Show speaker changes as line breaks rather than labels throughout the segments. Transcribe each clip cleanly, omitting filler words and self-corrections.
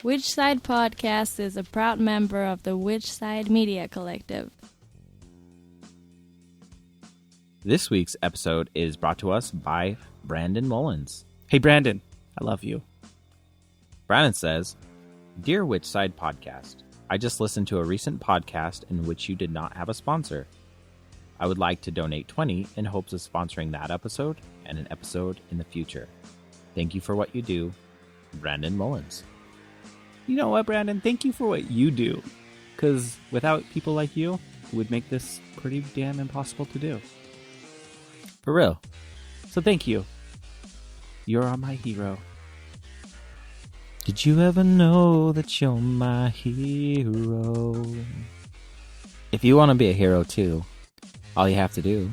Which Side Podcast is a proud member of the Which Side Media Collective.
This week's episode is brought to us by Brandon Mullins.
Hey, Brandon, I love you.
Brandon says, Dear Which Side Podcast, I just listened to a recent podcast in which you did not have a sponsor. I would like to donate $20 in hopes of sponsoring that episode and an episode in the future. Thank you for what you do, Brandon Mullins.
You know what, Brandon? Thank you for what you do. Because without people like you, it would make this pretty damn impossible to do.
For real.
So thank you. You're my hero.
Did you ever know that you're my hero? If you want to be a hero too, all you have to do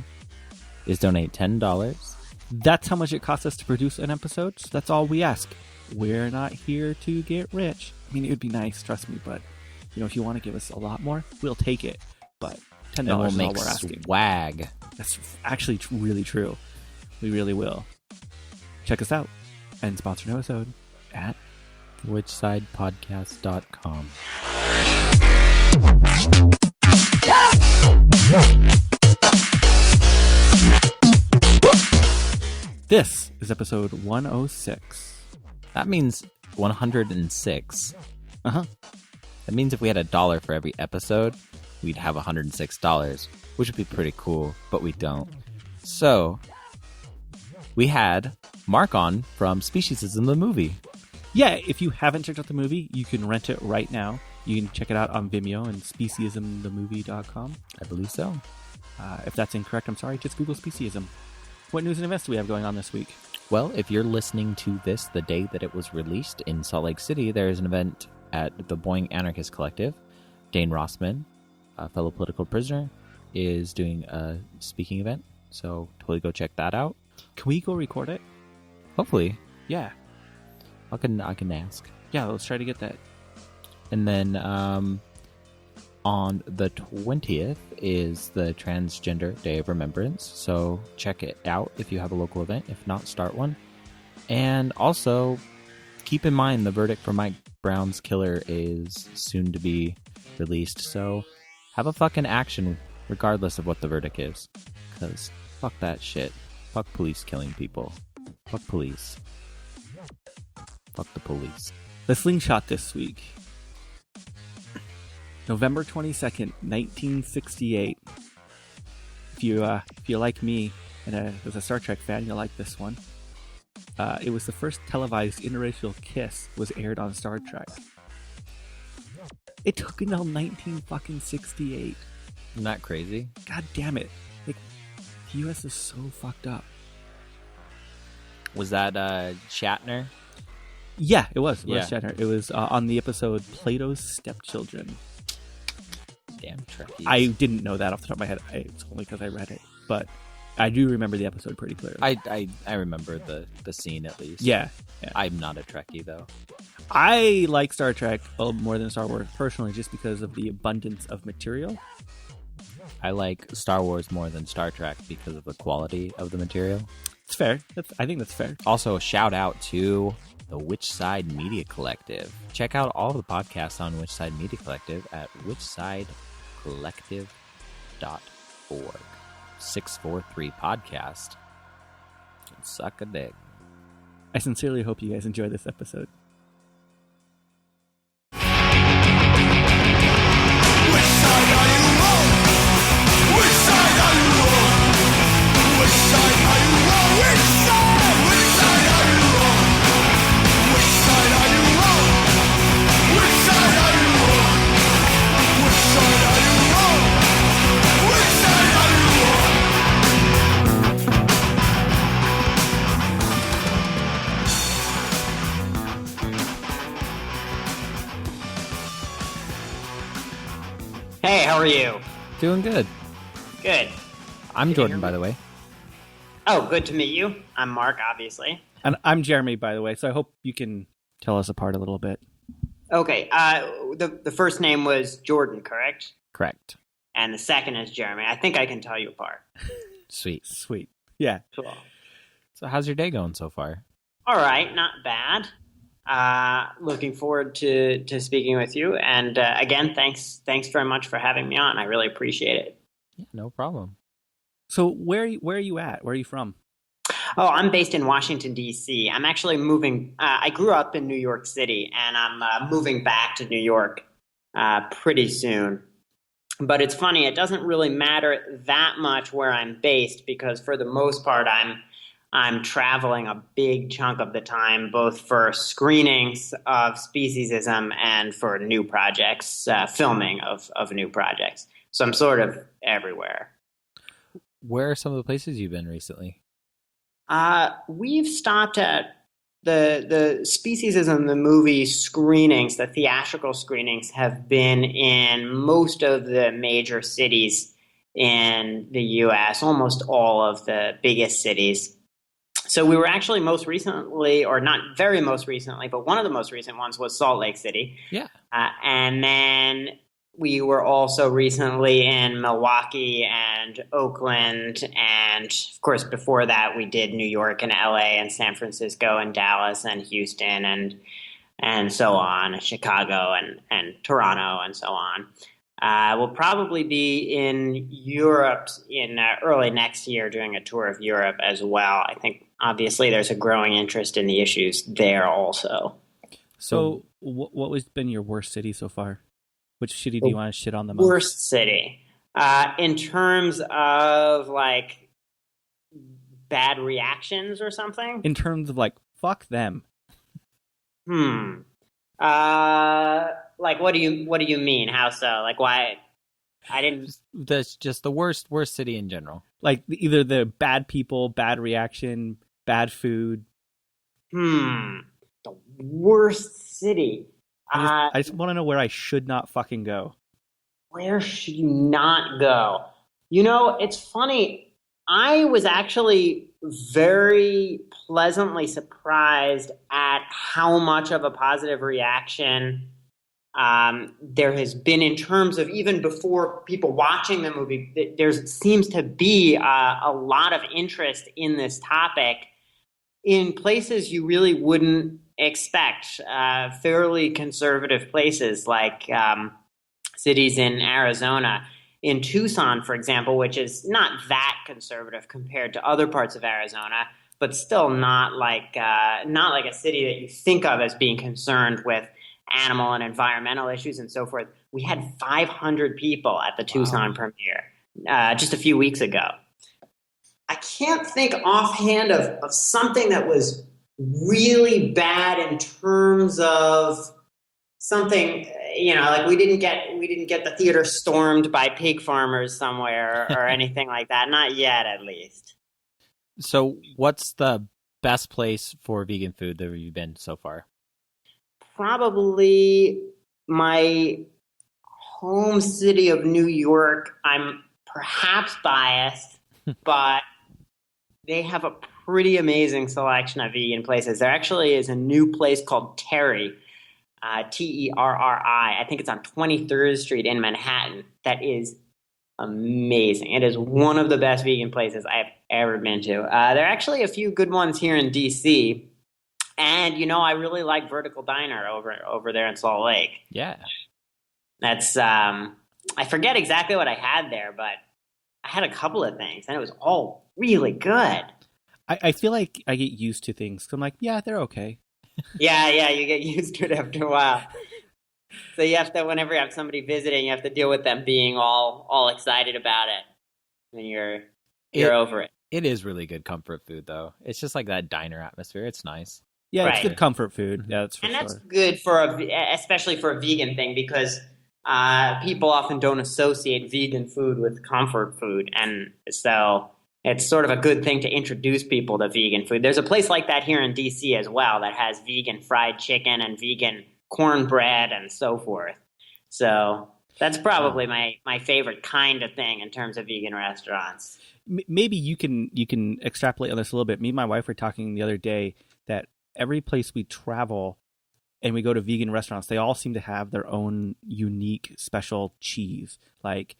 is donate $10.
That's how much it costs us to produce an episode. So that's all we ask. We're not here to get rich. I mean, it would be nice, trust me, but if you want to give us a lot more, we'll take it. But $10 is all we're asking.
Swag.
That's actually really true. We really will. Check us out and sponsor an episode at
whichsidepodcast.com.
This is episode 106.
That means 106.
Uh-huh.
That means if we had $1 for every episode, we'd have $106, which would be pretty cool, but we don't. So, we had Mark on from Speciesism the Movie.
Yeah, if you haven't checked out the movie, you can rent it right now. You can check it out on Vimeo and speciesismthemovie.com.
I believe so.
If that's incorrect, I'm sorry. Just Google Speciesism. What news and events do we have going on this week?
Well, if you're listening to this the day that it was released in Salt Lake City, there is an event at the Boing Anarchist Collective. Dane Rossman, a fellow political prisoner, is doing a speaking event, so totally go check that out.
Can we go record it?
Hopefully.
Yeah.
I can ask.
Yeah, let's try to get that.
And then on the 20th is the Transgender Day of Remembrance, so check it out if you have a local event. If not, start one. And also, keep in mind the verdict for Mike Brown's killer is soon to be released, so have a fucking action regardless of what the verdict is. Because fuck that shit. Fuck police killing people. Fuck police. Fuck the police.
The slingshot this week. November 22nd, 1968. If you're like me and was a Star Trek fan, you'll like this one. It was the first televised interracial kiss was aired on Star Trek. It took until 1968.
Isn't that crazy?
God damn it. Like, the U.S. is so fucked up.
Was that Shatner?
Yeah, it was.
Yeah.
Shatner. It was on the episode Plato's Stepchildren.
Damn Trekkies.
I didn't know that off the top of my head. It's only because I read it. But I do remember the episode pretty clearly.
I remember the scene at least.
Yeah.
I'm not a Trekkie, though.
I like Star Trek more than Star Wars personally just because of the abundance of material.
I like Star Wars more than Star Trek because of the quality of the material.
It's fair. I think that's fair.
Also, a shout out to the Which Side Media Collective. Check out all the podcasts on Which Side Media Collective at whichsidecollective.org. 643 podcast. Suck a dick.
I sincerely hope you guys enjoy this episode.
Which side are you on? Which side are you on? Which side are you on? Which side? Which side are you on? Which side are you on? Which side are you on? Which side are you on? Which side are you on?
Hey, how are you?
Doing good.
Good.
I'm Jordan, by the way.
Oh, good to meet you. I'm Mark, obviously.
And I'm Jeremy, by the way, so I hope you can tell us apart a little bit.
Okay, the first name was Jordan, correct?
Correct.
And the second is Jeremy. I think I can tell you apart.
Sweet. Yeah.
Cool.
So how's your day going so far?
All right, not bad. Looking forward to speaking with you. And again, thanks very much for having me on. I really appreciate it.
Yeah, no problem.
So where are you at? Where are you from?
Oh, I'm based in Washington, D.C. I'm actually moving. I grew up in New York City, and I'm moving back to New York pretty soon. But it's funny, it doesn't really matter that much where I'm based because for the most part, I'm traveling a big chunk of the time, both for screenings of speciesism and for new projects, filming of new projects. So I'm sort of everywhere.
Where are some of the places you've been recently?
We've stopped at the Speciesism, the movie screenings, the theatrical screenings have been in most of the major cities in the U.S., almost all of the biggest cities. So we were actually most recently, or not very most recently, but one of the most recent ones was Salt Lake City.
Yeah.
And then we were also recently in Milwaukee and Oakland. And of course, before that, we did New York and LA and San Francisco and Dallas and Houston and so on, Chicago and Toronto and so on. We'll probably be in Europe in early next year doing a tour of Europe as well. I think obviously there's a growing interest in the issues there also.
So what has been your worst city so far? Which city do you want to shit on the most?
Worst city. In terms of like bad reactions or something?
In terms of like, fuck them.
Like what do you mean? How so? Like why? I didn't.
That's just the worst city in general.
Like either the bad people, bad reaction, bad food.
The worst city.
I just want to know where I should not fucking go.
Where should you not go? You know, it's funny. I was actually very pleasantly surprised at how much of a positive reaction there has been in terms of even before people watching the movie. There seems to be a lot of interest in this topic in places you really wouldn't expect, fairly conservative places like cities in Arizona. In Tucson, for example, which is not that conservative compared to other parts of Arizona, but still not like a city that you think of as being concerned with animal and environmental issues and so forth. We had 500 people at the Tucson premiere just a few weeks ago. I can't think offhand of something that was really bad in terms of something, you know, like we didn't get the theater stormed by pig farmers somewhere or anything like that. Not yet, at least.
So what's the best place for vegan food that you've been so far?
Probably my home city of New York. I'm perhaps biased, but they have a pretty amazing selection of vegan places. There actually is a new place called Terry, Terri. I think it's on 23rd Street in Manhattan. That is amazing. It is one of the best vegan places I've ever been to. There are actually a few good ones here in D.C., and, you know, I really like Vertical Diner over there in Salt Lake.
Yeah.
That's, I forget exactly what I had there, but I had a couple of things, and it was all really good.
I feel like I get used to things. I'm like, yeah, they're okay.
Yeah, you get used to it after a while. So you have to, whenever you have somebody visiting, you have to deal with them being all excited about it, and you're over it.
It is really good comfort food, though. It's just like that diner atmosphere. It's nice.
Yeah,
Right.
It's good comfort food. Yeah, that's for
And
sure.
that's good especially for a vegan thing, because people often don't associate vegan food with comfort food, and so it's sort of a good thing to introduce people to vegan food. There's a place like that here in D.C. as well that has vegan fried chicken and vegan cornbread and so forth. So that's probably my favorite kind of thing in terms of vegan restaurants.
Maybe you can extrapolate on this a little bit. Me and my wife were talking the other day that every place we travel and we go to vegan restaurants, they all seem to have their own unique special cheese. Like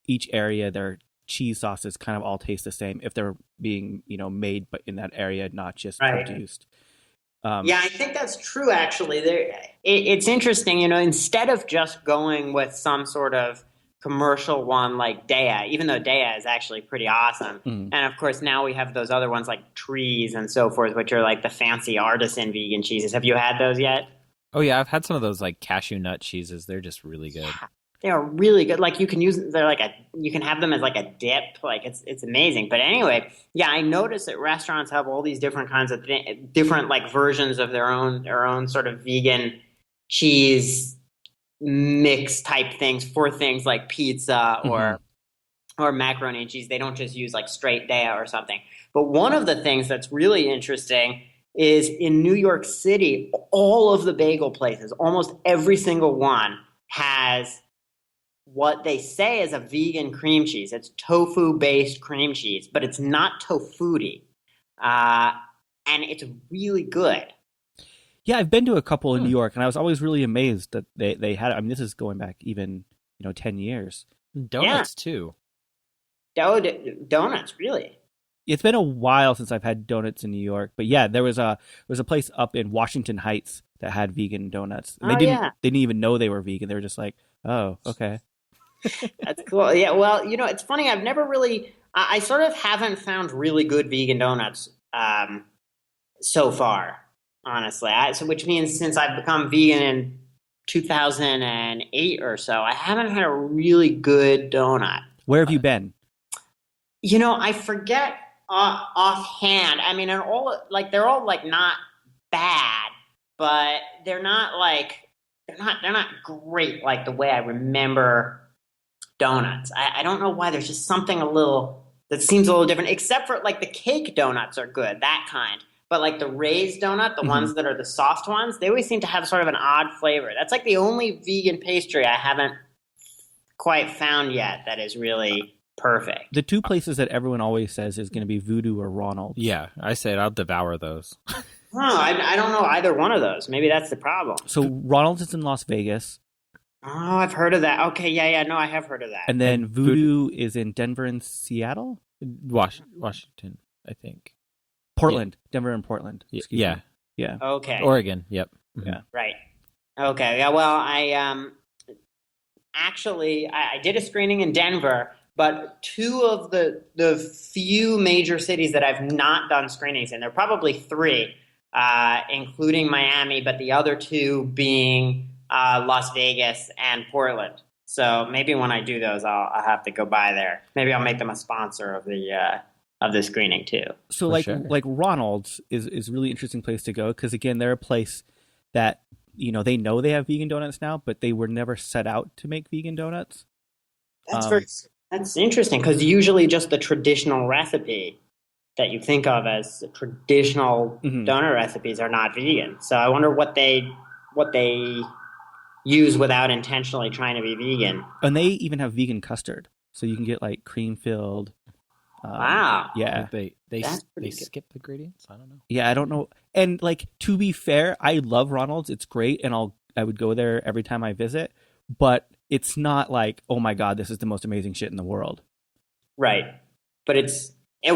each area, their cheese sauces kind of all taste the same if they're being, made but in that area, not just
Right.
produced.
Yeah, I think that's true, actually. It's interesting, instead of just going with some sort of commercial one like Dea, even though Dea is actually pretty awesome.
Mm.
And, of course, now we have those other ones like Trees and so forth, which are like the fancy artisan vegan cheeses. Have you had those yet?
Oh, yeah, I've had some of those like cashew nut cheeses. They're just really good.
Yeah, they are really good. Like you can you can have them as like a dip. Like it's amazing. But anyway, yeah, I noticed that restaurants have all these different kinds of different like versions of their own sort of vegan cheese mix type things for things like pizza or macaroni and cheese. They don't just use like straight Dea or something. But one of the things that's really interesting is in New York City, all of the bagel places, almost every single one has what they say is a vegan cream cheese. It's tofu-based cream cheese, but it's not tofuti. And it's really good.
Yeah, I've been to a couple in New York, and I was always really amazed that they had. I mean, this is going back even 10 years.
Donuts, too.
Donuts, really?
It's been a while since I've had donuts in New York, but yeah, there was a place up in Washington Heights that had vegan donuts. And they didn't even know they were vegan. They were just like, oh, okay.
That's cool. Yeah, well, it's funny. I've never really, I sort of haven't found really good vegan donuts so far, honestly. Which means since I've become vegan in 2008 or so, I haven't had a really good donut.
Where have you been?
I forget offhand. I mean, they're all like not bad, but they're not great like the way I remember donuts. I don't know why. There's just something that seems a little different, except for like the cake donuts are good, that kind. But like the raised donut, the ones that are the soft ones, they always seem to have sort of an odd flavor. That's like the only vegan pastry I haven't quite found yet that is really perfect.
The two places that everyone always says is going to be Voodoo or Ronald's.
Yeah, I said I'll devour those.
I don't know either one of those. Maybe that's the problem.
So Ronald's is in Las Vegas.
Oh, I've heard of that. Okay, yeah, no, I have heard of that.
And then Voodoo is in Denver and Seattle?
Washington, I think.
Portland. Yeah. Denver and Portland.
Yeah.
Yeah.
Okay.
Oregon, yep.
Mm-hmm.
Yeah.
Right. Okay, yeah, well, I did a screening in Denver, but two of the few major cities that I've not done screenings in, there are probably three, including Miami, but the other two being Las Vegas and Portland. So maybe when I do those, I'll have to go by there. Maybe I'll make them a sponsor of the screening too.
So like Ronald's is a really interesting place to go because again, they're a place that they know they have vegan donuts now, but they were never set out to make vegan donuts.
That's interesting because usually just the traditional recipe that you think of as traditional donut recipes are not vegan. So I wonder what they use without intentionally trying to be vegan.
And they even have vegan custard, so you can get like cream filled.
Wow.
Yeah.
They skip the ingredients? I don't know.
Yeah, I don't know. And like to be fair, I love Ronald's. It's great, and I would go there every time I visit. But it's not like, oh my god, this is the most amazing shit in the world.
Right. But it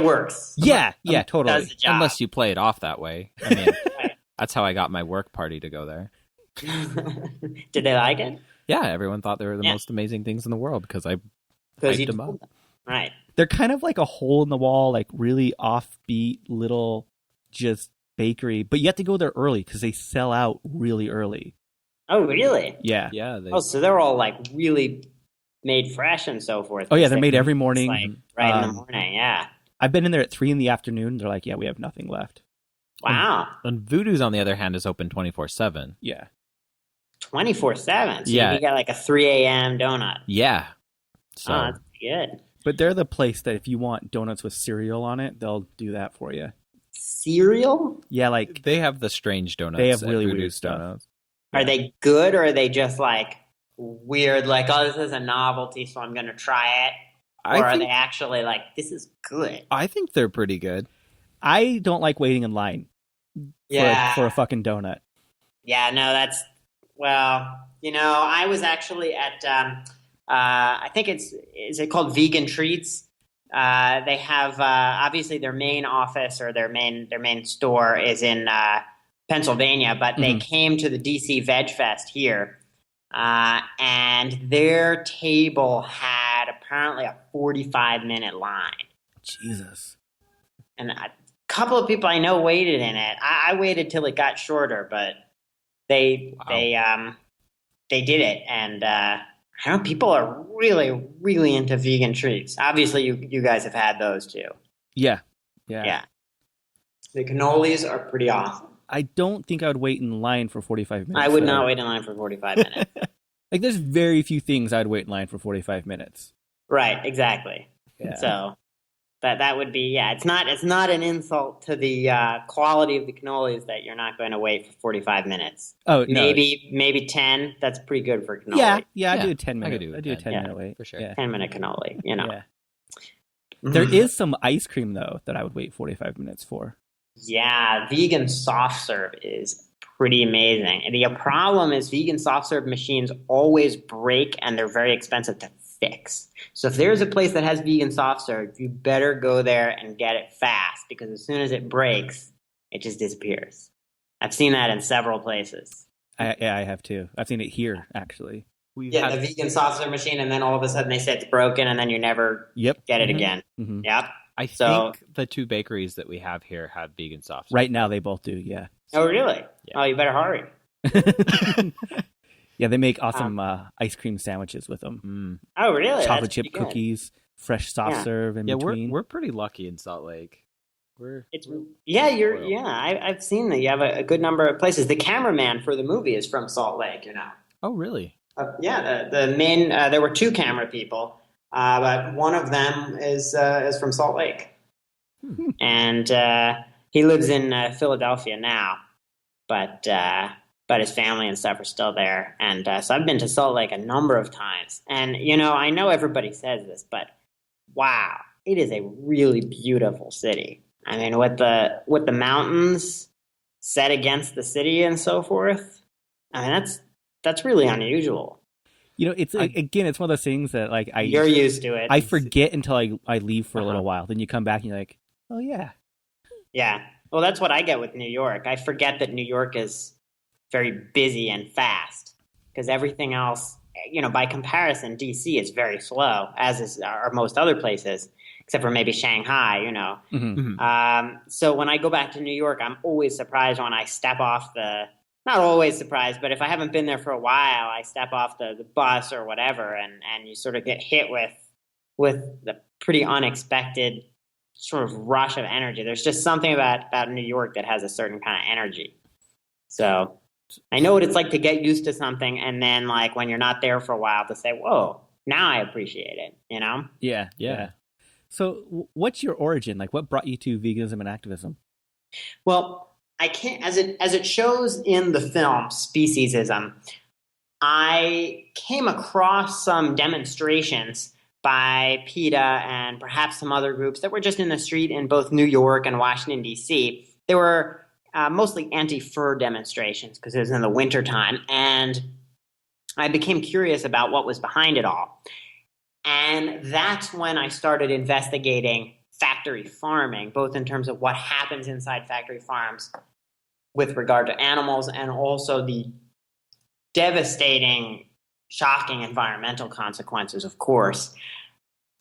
works.
Yeah, totally.
Does the job.
Unless you play it off that way. I mean, that's how I got my work party to go there.
Did they like it?
Yeah, everyone thought they were the most amazing things in the world because I hyped them up.
Right.
They're kind of like a hole in the wall, like really offbeat little just bakery, but you have to go there early because they sell out really early.
Oh, really?
Yeah.
Yeah.
So they're all like really made fresh and so forth.
Oh yeah, they're made every morning.
Like, right in the morning, yeah.
I've been in there at 3 p.m. They're like, yeah, we have nothing left.
Wow.
And Voodoo's, on the other hand, is open 24/7.
Yeah.
24/7? So
yeah.
You got like a 3 a.m. donut.
Yeah. So
that's good.
But they're the place that if you want donuts with cereal on it, they'll do that for you.
Cereal?
Yeah, like
they have the strange donuts.
They have really
Voodoo's
weird stuff.
donuts.
Are they good or are they just like weird, like, oh, this is a novelty, so I'm going to try it? Or are they actually like, this is good?
I think they're pretty good.
I don't like waiting in line for a fucking donut.
Yeah, no, I was actually at, I think is it called Vegan Treats? They have, obviously their main office or their main store is in Pennsylvania, but they came to the DC Veg Fest here, and their table had apparently a 45-minute line.
Jesus.
And a couple of people I know waited in it. I waited till it got shorter, but they did it, and I know people are really, really into vegan treats. Obviously, you guys have had those too.
Yeah.
The cannolis are pretty awesome.
I don't think I would wait in line for 45 minutes.
I would not wait in line for 45 minutes.
Like, there's very few things I'd wait in line for 45 minutes.
Right, exactly.
Yeah.
So that would be, it's not an insult to the quality of the cannolis that you're not going to wait for 45 minutes.
Oh, no.
Maybe 10. That's pretty good for a cannoli.
Yeah, I do a 10 minute.
I
do a 10 minute wait
for sure.
Yeah.
10-minute cannoli, you know.
Yeah. There is some ice cream though that I would wait 45 minutes for.
Yeah, vegan soft serve is pretty amazing. And the problem is vegan soft serve machines always break and they're very expensive to fix. So if there's a place that has vegan soft serve, you better go there and get it fast, because as soon as it breaks, it just disappears. I've seen that in several places.
I have too. I've seen it here actually.
The vegan soft serve machine, and then all of a sudden they say it's broken, and then you never get it again.
Mm-hmm.
Yep.
I think the two bakeries that we have here have vegan soft serve.
Right now they both do, yeah.
Oh, really?
Yeah.
Oh, you better hurry.
Yeah, they make awesome ice cream sandwiches with them.
Oh, really?
Chocolate chip cookies, fresh soft serve in between.
We're pretty lucky in Salt Lake.
I've seen that you have a good number of places. The cameraman for the movie is from Salt Lake, you know.
Oh, really?
The main there were two camera people, but one of them is from Salt Lake, and he lives in Philadelphia now, but his family and stuff are still there, and so I've been to Salt Lake a number of times, and you know, I know everybody says this, but wow, it is a really beautiful city. I mean, with the mountains set against the city and so forth, I mean that's really unusual.
You know, it's it's one of those things that like
you're used to it.
I forget until I leave for a little while. Then you come back and you're like, oh yeah.
Yeah. Well, that's what I get with New York. I forget that New York is very busy and fast, because everything else, you know, by comparison, DC is very slow, as are most other places, except for maybe Shanghai, you know.
Mm-hmm.
So when I go back to New York, I'm always surprised when I step off not always surprised, but if I haven't been there for a while, I step off the bus or whatever, and you sort of get hit with the pretty unexpected sort of rush of energy. There's just something about New York that has a certain kind of energy. So I know what it's like to get used to something, and then like when you're not there for a while to say, whoa, now I appreciate it, you know?
Yeah. So what's your origin? Like, what brought you to veganism and activism?
Well, I can't, as it shows in the film Speciesism, I came across some demonstrations by PETA and perhaps some other groups that were just in the street in both New York and Washington, D.C. They were mostly anti-fur demonstrations because it was in the wintertime, and I became curious about what was behind it all. And that's when I started investigating factory farming, both in terms of what happens inside factory farms with regard to animals, and also the devastating, shocking environmental consequences, of course.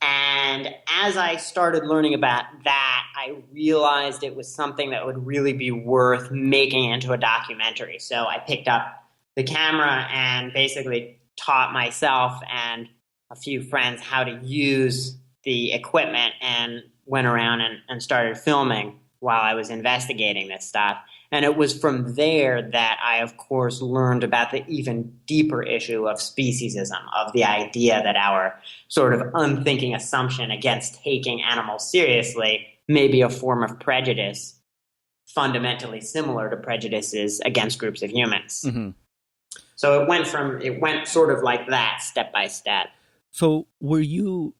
And as I started learning about that, I realized it was something that would really be worth making into a documentary. So I picked up the camera and basically taught myself and a few friends how to use the equipment, and went around and started filming while I was investigating this stuff. And it was from there that I, of course, learned about the even deeper issue of speciesism, of the idea that our sort of unthinking assumption against taking animals seriously may be a form of prejudice fundamentally similar to prejudices against groups of humans.
Mm-hmm.
So it went sort of like that, step by step.
So were you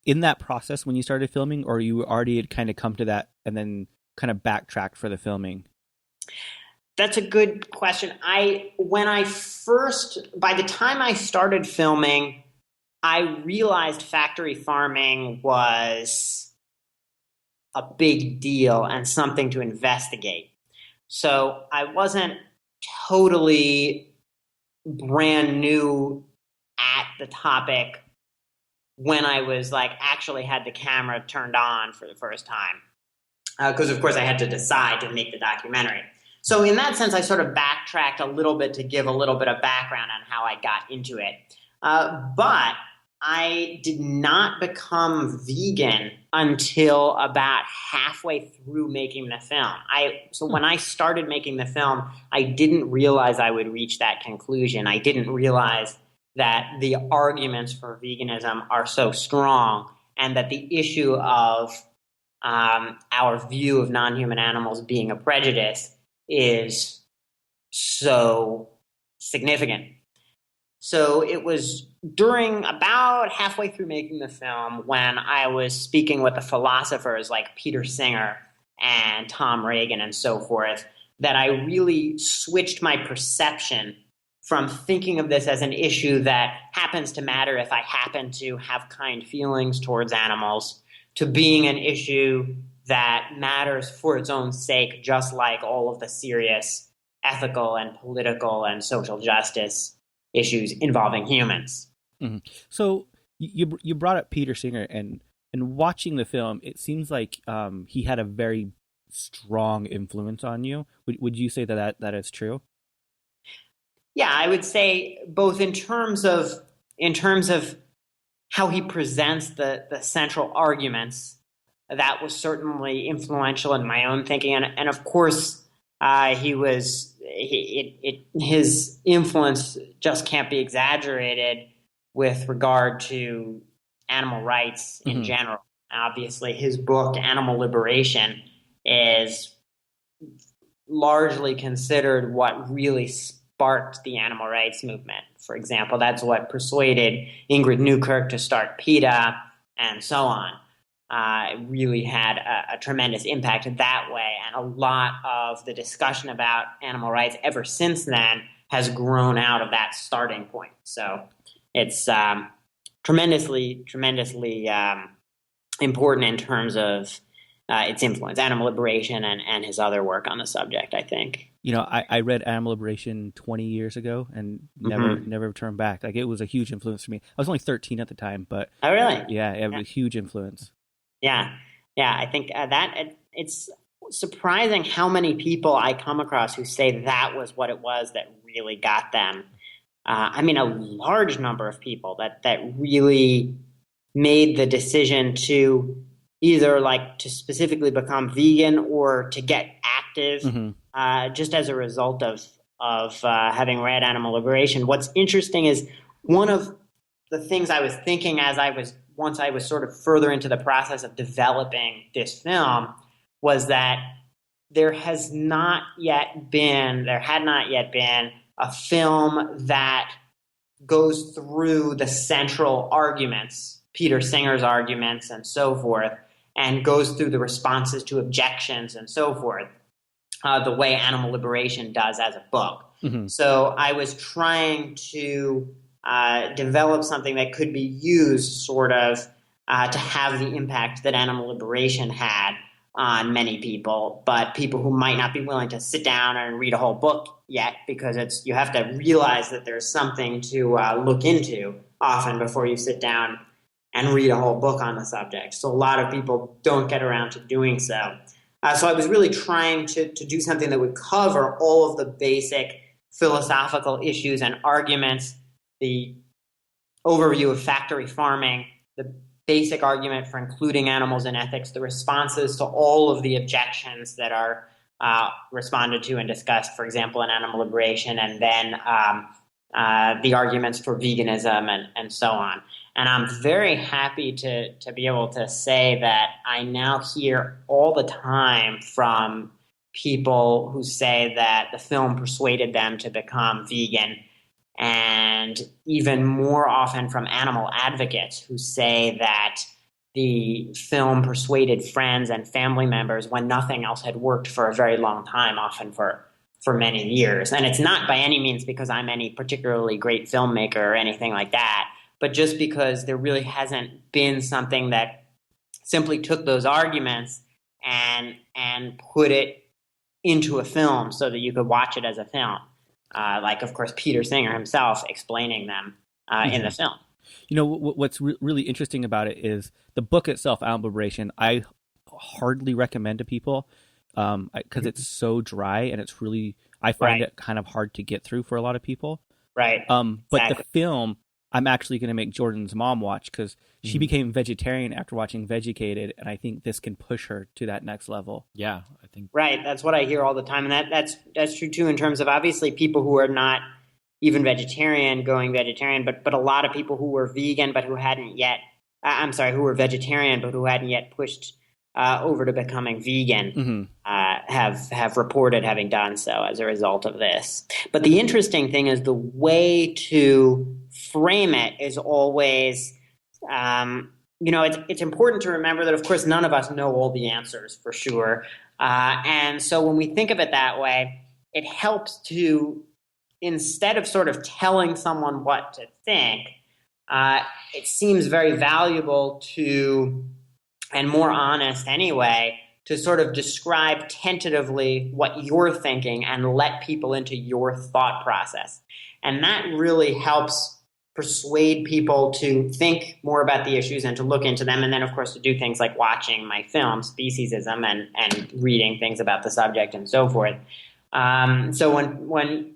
in that process when you started filming, or you already had kind of come to that and then kind of backtracked for the filming?
That's a good question. By the time I started filming, I realized factory farming was a big deal and something to investigate. So I wasn't totally brand new at the topic when I was like actually had the camera turned on for the first time. Because of course I had to decide to make the documentary. So in that sense, I sort of backtracked a little bit to give a little bit of background on how I got into it. But I did not become vegan until about halfway through making the film. So when I started making the film, I didn't realize I would reach that conclusion. I didn't realize that the arguments for veganism are so strong and that the issue of our view of non-human animals being a prejudice is so significant. So it was during about halfway through making the film when I was speaking with the philosophers like Peter Singer and Tom Reagan and so forth that I really switched my perception from thinking of this as an issue that happens to matter if I happen to have kind feelings towards animals to being an issue that matters for its own sake, just like all of the serious ethical and political and social justice issues involving humans.
Mm-hmm. So you brought up Peter Singer, and watching the film, it seems like he had a very strong influence on you. Would you say that is true?
Yeah, I would say both in terms of how he presents the central arguments. That was certainly influential in my own thinking, and of course, his influence just can't be exaggerated with regard to animal rights in general. Obviously, his book Animal Liberation is largely considered what really sparked the animal rights movement. For example, that's what persuaded Ingrid Newkirk to start PETA and so on. It really had a tremendous impact that way, and a lot of the discussion about animal rights ever since then has grown out of that starting point. So it's tremendously important in terms of its influence, Animal Liberation and his other work on the subject, I think.
You know, I read Animal Liberation 20 years ago and never turned back. Like, it was a huge influence for me. I was only 13 at the time, but...
Oh, really?
Yeah, it was a huge influence.
Yeah. I think it's surprising how many people I come across who say that was what it was that really got them. I mean, a large number of people that really made the decision to either like to specifically become vegan or to get active just as a result of having read Animal Liberation. What's interesting is one of the things I was thinking once I was sort of further into the process of developing this film was that there had not yet been a film that goes through the central arguments, Peter Singer's arguments and so forth, and goes through the responses to objections and so forth, the way Animal Liberation does as a book. So I was trying to develop something that could be used sort of to have the impact that Animal Liberation had on many people, but people who might not be willing to sit down and read a whole book yet, because you have to realize that there's something to look into often before you sit down and read a whole book on the subject. So a lot of people don't get around to doing so. So I was really trying to do something that would cover all of the basic philosophical issues and arguments, the overview of factory farming, the basic argument for including animals in ethics, the responses to all of the objections that are responded to and discussed, for example, in Animal Liberation, and then the arguments for veganism and so on. And I'm very happy to be able to say that I now hear all the time from people who say that the film persuaded them to become vegan, and even more often from animal advocates who say that the film persuaded friends and family members when nothing else had worked for a very long time, often for many years. And it's not by any means because I'm any particularly great filmmaker or anything like that, but just because there really hasn't been something that simply took those arguments and put it into a film so that you could watch it as a film. Like, of course, Peter Singer himself explaining them in the film.
You know, what's really interesting about it is the book itself, Animal Liberation, I hardly recommend to people because it's so dry and it's really, I find it kind of hard to get through for a lot of people.
Right.
But the film, I'm actually going to make Jordan's mom watch because she became vegetarian after watching Vegucated, and I think this can push her to that next level.
Yeah, I think.
Right. That's what I hear all the time. And that's true, too, in terms of obviously people who are not even vegetarian going vegetarian, but a lot of people who were vegan but who hadn't yet, who were vegetarian but who hadn't yet pushed over to becoming vegan have reported having done so as a result of this. But the interesting thing is the way to frame it is always, it's important to remember that, of course, none of us know all the answers for sure. And so when we think of it that way, it helps to, instead of sort of telling someone what to think, it seems very valuable to, and more honest anyway, to sort of describe tentatively what you're thinking and let people into your thought process. And that really helps persuade people to think more about the issues and to look into them. And then, of course, to do things like watching my film, Speciesism, and reading things about the subject and so forth. So when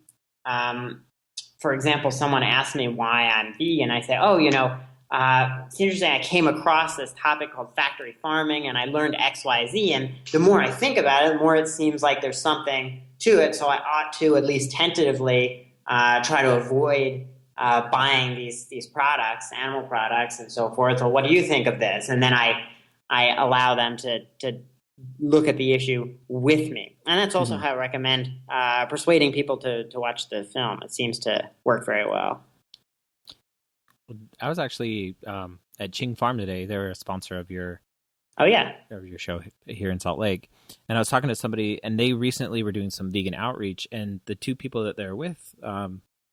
for example, someone asks me why I'm vegan, I say, it's interesting, I came across this topic called factory farming and I learned X, Y, Z. And the more I think about it, the more it seems like there's something to it. So I ought to at least tentatively try to avoid buying these products, animal products and so forth. Or what do you think of this? And then I allow them to look at the issue with me. And that's also how I recommend persuading people to watch the film. It seems to work very well.
I was actually at Ching Farm today. They're a sponsor of your
of
your show here in Salt Lake. And I was talking to somebody, and they recently were doing some vegan outreach, and the two people that they're with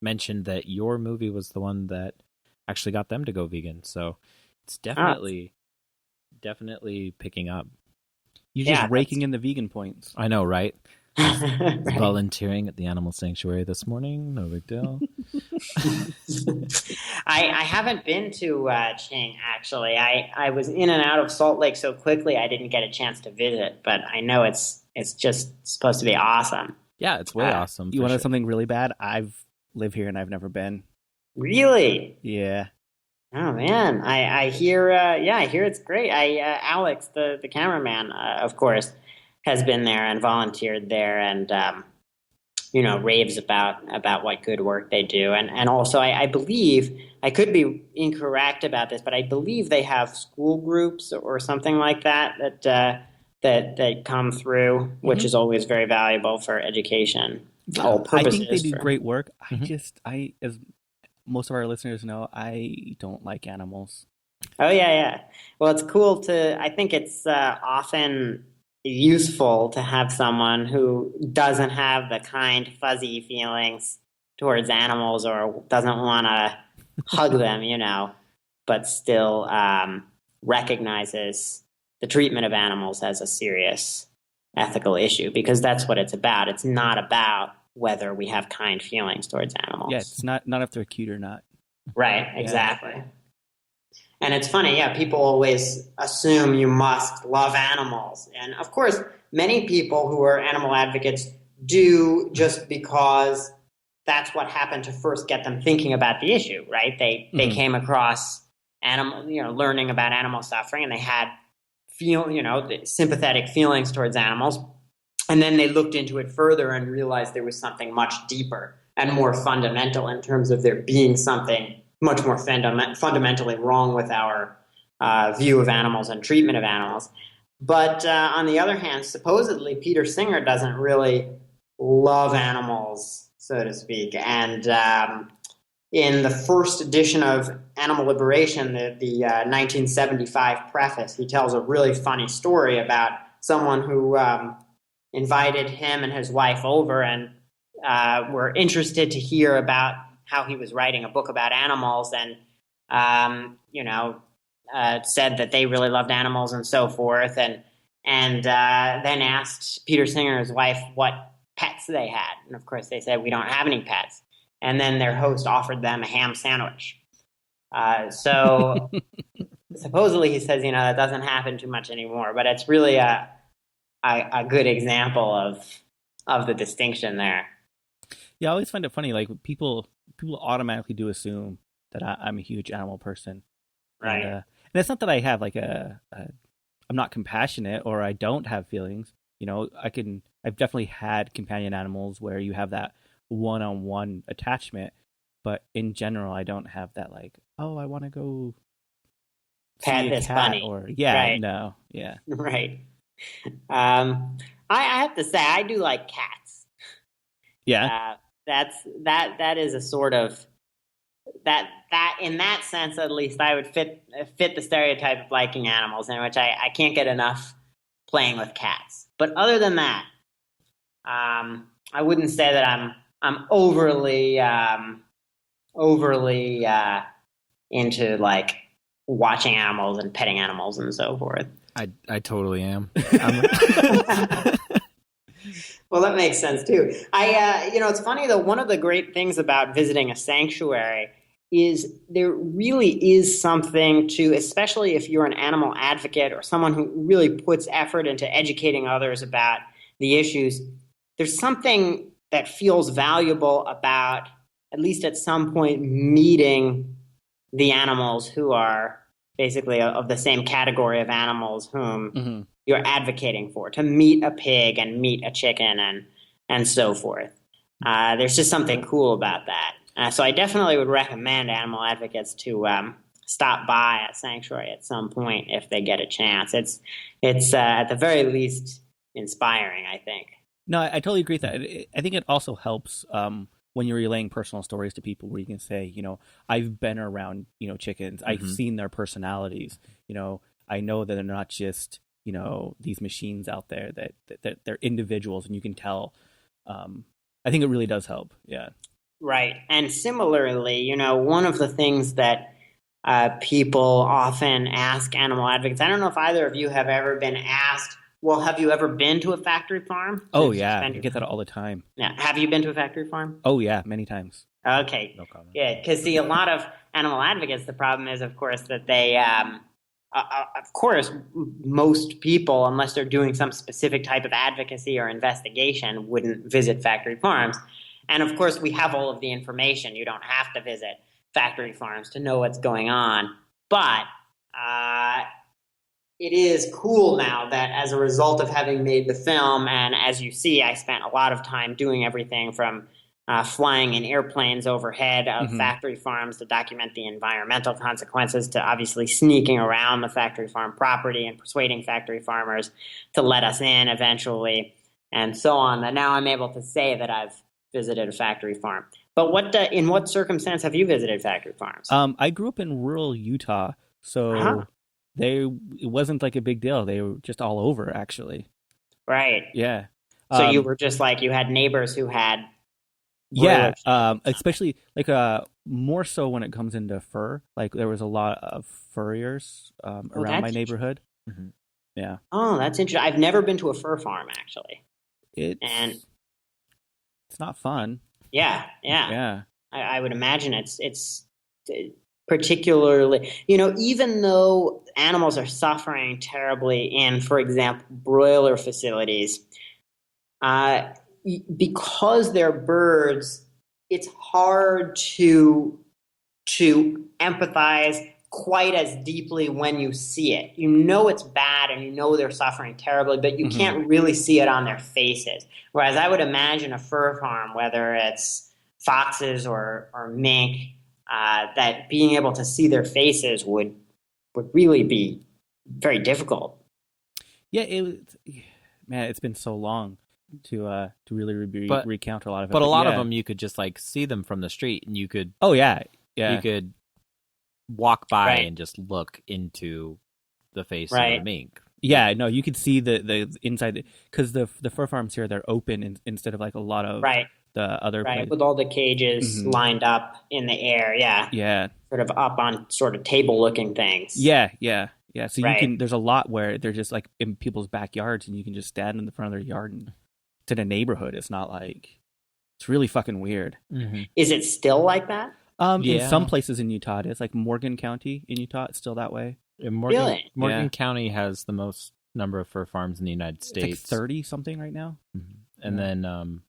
mentioned that your movie was the one that actually got them to go vegan. So it's definitely picking up.
You're just raking in the vegan points.
I know, right? Volunteering at the animal sanctuary this morning. No big deal.
I haven't been to Ching, actually. I was in and out of Salt Lake so quickly I didn't get a chance to visit, but I know it's just supposed to be awesome.
Yeah, it's way awesome.
You want to know something really bad? I've lived here and I've never been.
Really?
Yeah.
Oh man, I hear. I hear it's great. Alex, the cameraman, of course, has been there and volunteered there, and raves about what good work they do, and also I believe, I could be incorrect about this, but I believe they have school groups or something like that come through, which is always very valuable for education.
I think they do great work. As most of our listeners know, I don't like animals.
Oh, yeah. Well, it's cool I think it's often useful to have someone who doesn't have the kind, fuzzy feelings towards animals or doesn't want to hug them, but still recognizes the treatment of animals as a serious ethical issue, because that's what it's about. It's not about whether we have kind feelings towards animals.
Yeah, it's not if they're cute or not.
Right, exactly. Yeah. And it's funny, people always assume you must love animals. And of course, many people who are animal advocates do, just because that's what happened to first get them thinking about the issue, right? They came across learning about animal suffering, and they had sympathetic feelings towards animals. And then they looked into it further and realized there was something much deeper and more fundamental in terms of there being something much more fundamentally wrong with our view of animals and treatment of animals. But on the other hand, supposedly Peter Singer doesn't really love animals, so to speak. And in the first edition of Animal Liberation, the 1975 preface, he tells a really funny story about someone who invited him and his wife over and were interested to hear about how he was writing a book about animals, and said that they really loved animals and so forth. And and then asked Peter Singer's wife what pets they had. And of course they said, we don't have any pets. And then their host offered them a ham sandwich. So supposedly he says, that doesn't happen too much anymore, but it's really a good example of the distinction there.
Yeah, I always find it funny. Like people automatically do assume that I'm a huge animal person,
right?
And it's not that I have like I'm not compassionate or I don't have feelings. I've definitely had companion animals where you have that one-on-one attachment, but in general, I don't have that like, oh, I want to go
pet this bunny,
or
right.
No, yeah,
right. I have to say, I do like cats.
Yeah,
that is a sort of that in that sense, at least, I would fit the stereotype of liking animals, in which I can't get enough playing with cats. But other than that, I wouldn't say that I'm overly into like watching animals and petting animals and so forth.
I totally am.
Well, that makes sense too. It's funny though. One of the great things about visiting a sanctuary is there really is something to, especially if you're an animal advocate or someone who really puts effort into educating others about the issues. There's something that feels valuable about, at least at some point, meeting the animals who are basically of the same category of animals whom you're advocating for, to meet a pig and meet a chicken and so forth. There's just something cool about that. So I definitely would recommend animal advocates to stop by a sanctuary at some point if they get a chance. It's at the very least inspiring, I think.
No, I totally agree with that. I think it also helps when you're relaying personal stories to people where you can say, I've been around, chickens. I've seen their personalities. I know that they're not just, these machines out there, that they're individuals, and you can tell. I think it really does help. Yeah. Right.
And similarly, one of the things that people often ask animal advocates, I don't know if either of you have ever been asked, well, have you ever been to a factory farm?
Oh, yeah. I get that all the time.
Yeah. Have you been to a factory farm?
Oh, yeah. Many times.
Okay.
No comment.
Yeah. Because, see, a lot of animal advocates, the problem is, of course, that they, of course, most people, unless they're doing some specific type of advocacy or investigation, wouldn't visit factory farms. And, of course, we have all of the information. You don't have to visit factory farms to know what's going on. But it is cool now that as a result of having made the film, and as you see, I spent a lot of time doing everything from flying in airplanes overhead of factory farms to document the environmental consequences, to obviously sneaking around the factory farm property and persuading factory farmers to let us in eventually, and so on. That now I'm able to say that I've visited a factory farm. But in what circumstance have you visited factory farms?
I grew up in rural Utah, so it wasn't like a big deal. They were just all over, actually.
Right.
Yeah.
So you were just like, you had neighbors who had.
Yeah. Especially like more so when it comes into fur. Like there was a lot of furriers around my neighborhood. Mm-hmm. Yeah.
Oh, that's interesting. I've never been to a fur farm, actually.
It's not fun.
Yeah.
Yeah.
I would imagine it's particularly, even though animals are suffering terribly in, for example, broiler facilities, because they're birds, it's hard to empathize quite as deeply when you see it. It's bad and they're suffering terribly, but you can't really see it on their faces. Whereas I would imagine a fur farm, whether it's foxes or mink, that being able to see their faces would really be very difficult.
Yeah, it's been so long to really recount a lot of it.
But a lot of them you could just like see them from the street, and you could you could walk by and just look into the face of a mink.
Yeah, no, you could see the inside, because the fur farms here, they're open instead of like a lot of the other places.
With all the cages lined up in the air, yeah,
sort
of up on sort of table looking things.
Yeah, Yeah, so
Right.
you can. There's a lot where they're just like in people's backyards, and you can just stand in the front of their yard and it's in a neighborhood. It's not like it's really fucking weird.
Is it still like that?
In
Yeah.
some places in Utah, it is like Morgan County in Utah. It's still that way.
And Morgan,
Really?
Morgan
Yeah.
County has the most number of fur farms in the United
It's
States.
like 30 something right now.
And then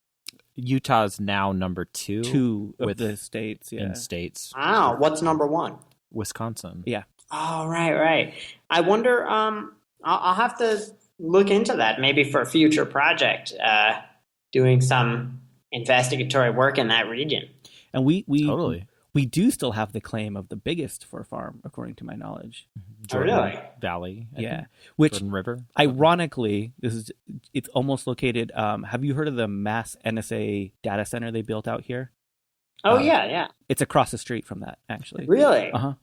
Utah's now number 2
Two of
with
the states. Yeah.
in states.
Wow. What's number one?
Wisconsin.
Yeah.
Oh, right. I wonder. I'll have to look into that maybe for a future project. Doing some investigatory work in that region.
And we
Totally.
we do still have the claim of the biggest fur farm, according to my knowledge.
Jordan
really?
Valley. I
Yeah,
think.
which
Jordan River.
ironically, it's almost located. Have you heard of the mass NSA data center they built out here?
Oh, yeah.
It's across the street from that, actually.
Really?
Uh huh.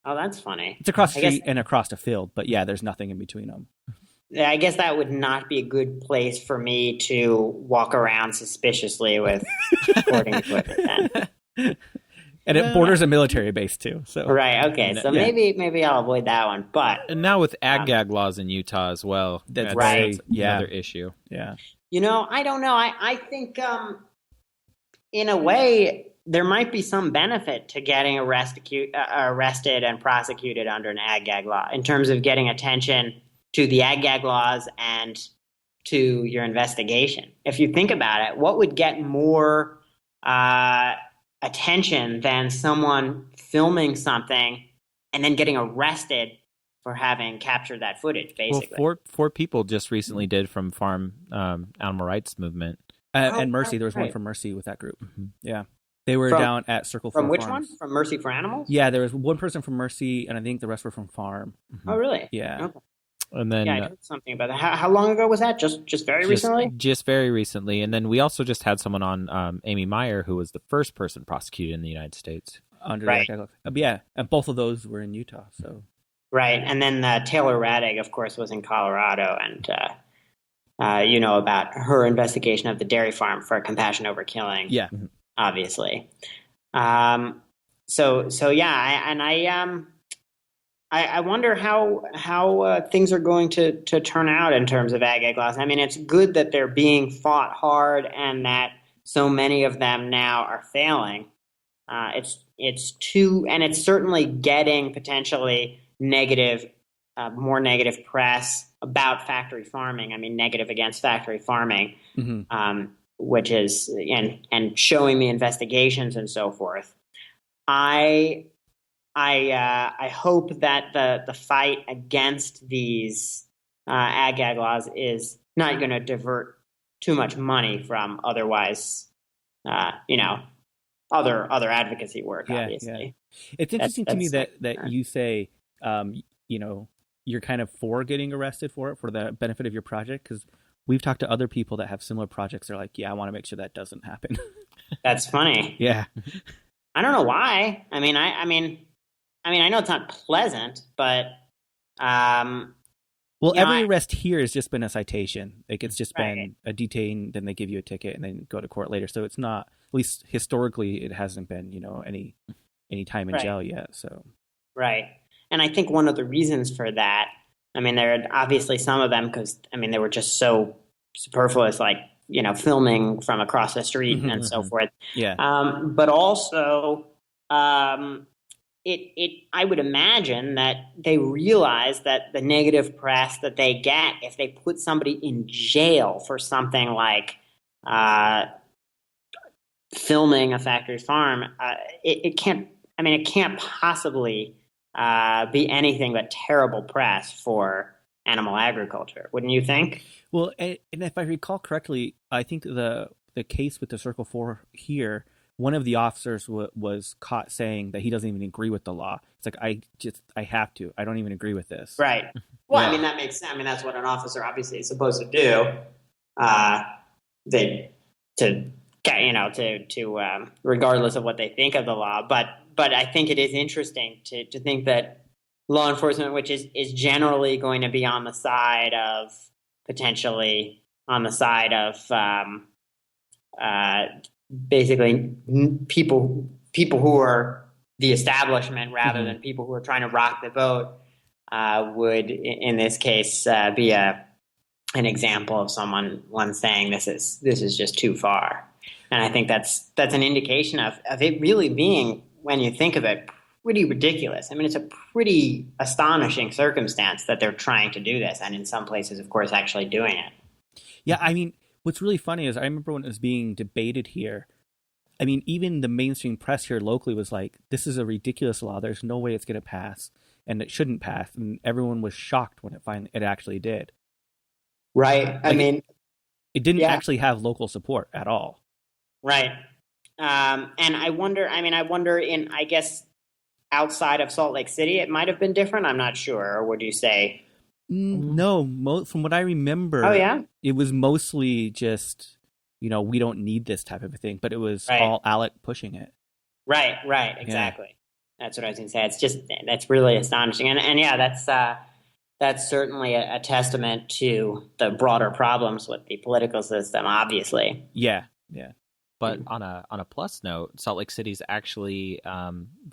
Oh, that's funny.
It's across the
I guess-
street and across a field, but yeah, there's nothing in between them.
Yeah, I guess that would not be a good place for me to walk around suspiciously with recording equipment then.
And it borders a military base too. So
Right, okay. So
Yeah.
maybe I'll avoid that one. But
And now with ag-gag laws in Utah as well.
That's
right.
Yeah.
Another issue.
yeah,
I don't know. I think in a way there might be some benefit to getting arrested and prosecuted under an ag-gag law in terms of getting attention to the ag-gag laws and to your investigation. If you think about it, what would get more attention than someone filming something and then getting arrested for having captured that footage, basically?
Well, four people just recently did from farm animal rights movement.
and Mercy. There was one
right.
from Mercy with that group. Yeah, they were
From-
down at Circle
From
Four
which
Farms.
one? From Mercy for Animals?
Yeah, there was one person from Mercy, and I think the rest were from Farm.
Oh, really?
Yeah.
Okay.
And then
Yeah, I heard something about that. How long ago was that? Just very recently?
Just very recently. And then we also just had someone on, Amy Meyer, who was the first person prosecuted in the United States.
Under
Right.
that yeah, and both of those were in Utah. So
Right. And then Taylor Radig, of course, was in Colorado. And you know about her investigation of the dairy farm for compassion over killing.
yeah,
Obviously. So yeah, I wonder how things are going to turn out in terms of ag laws. I mean, it's good that they're being fought hard and that so many of them now are failing. It's certainly getting potentially more negative press about factory farming. I mean, negative against factory farming, which is and showing the investigations and so forth. I hope that the fight against these ag laws is not going to divert too much money from otherwise, other advocacy work.
Yeah,
obviously,
it's interesting to me
that's-
that you say, you're kind of for getting arrested for it for the benefit of your project, because we've talked to other people that have similar projects. They're like, yeah, I want to make sure that doesn't happen.
That's funny.
Yeah.
I don't know why. I mean, I know it's not pleasant, but
Well,
You know,
every
I-
arrest here has just been a citation. Like, it's just
Right.
been a detain, then they give you a ticket, and then go to court later. So it's not, at least historically, it hasn't been, any time in
Right.
jail yet. So
right. And I think one of the reasons for that, I mean, there are obviously some of them because, they were just so superfluous, like, filming from across the street and so forth.
yeah,
But also, I would imagine that they realize that the negative press that they get if they put somebody in jail for something like filming a factory farm, it can't possibly be anything but terrible press for animal agriculture, wouldn't you think?
Well, and if I recall correctly, I think the case with the Circle 4 here, one of the officers was caught saying that he doesn't even agree with the law. It's like, I have to. I don't even agree with this.
Right. Well,
Yeah.
that makes sense. That's what an officer obviously is supposed to do. Regardless of what they think of the law. But I think it is interesting to think that law enforcement, which is generally going to be on the side of basically people who are the establishment rather than people who are trying to rock the boat, would, in this case, be an example of someone saying this is just too far. And I think that's an indication of it really being, when you think of it, pretty ridiculous. I mean, it's a pretty astonishing circumstance that they're trying to do this, and in some places, of course, actually doing it.
Yeah, I mean, what's really funny is I remember when it was being debated here, I mean, even the mainstream press here locally was like, this is a ridiculous law. There's no way it's going to pass, and it shouldn't pass. And everyone was shocked when it actually did.
Right.
Like,
I mean,
it didn't actually have local support at all.
Right. And I wonder in, I guess, outside of Salt Lake City, it might have been different. I'm not sure. Or would you say?
No, from what I remember, it was mostly just, we don't need this type of a thing, but it was all Alec pushing it. Right,
exactly. Yeah. That's what I was going to say. That's really astonishing. And yeah, that's certainly a testament to the broader problems with the political system, obviously.
Yeah.
But on a plus note, Salt Lake City's actually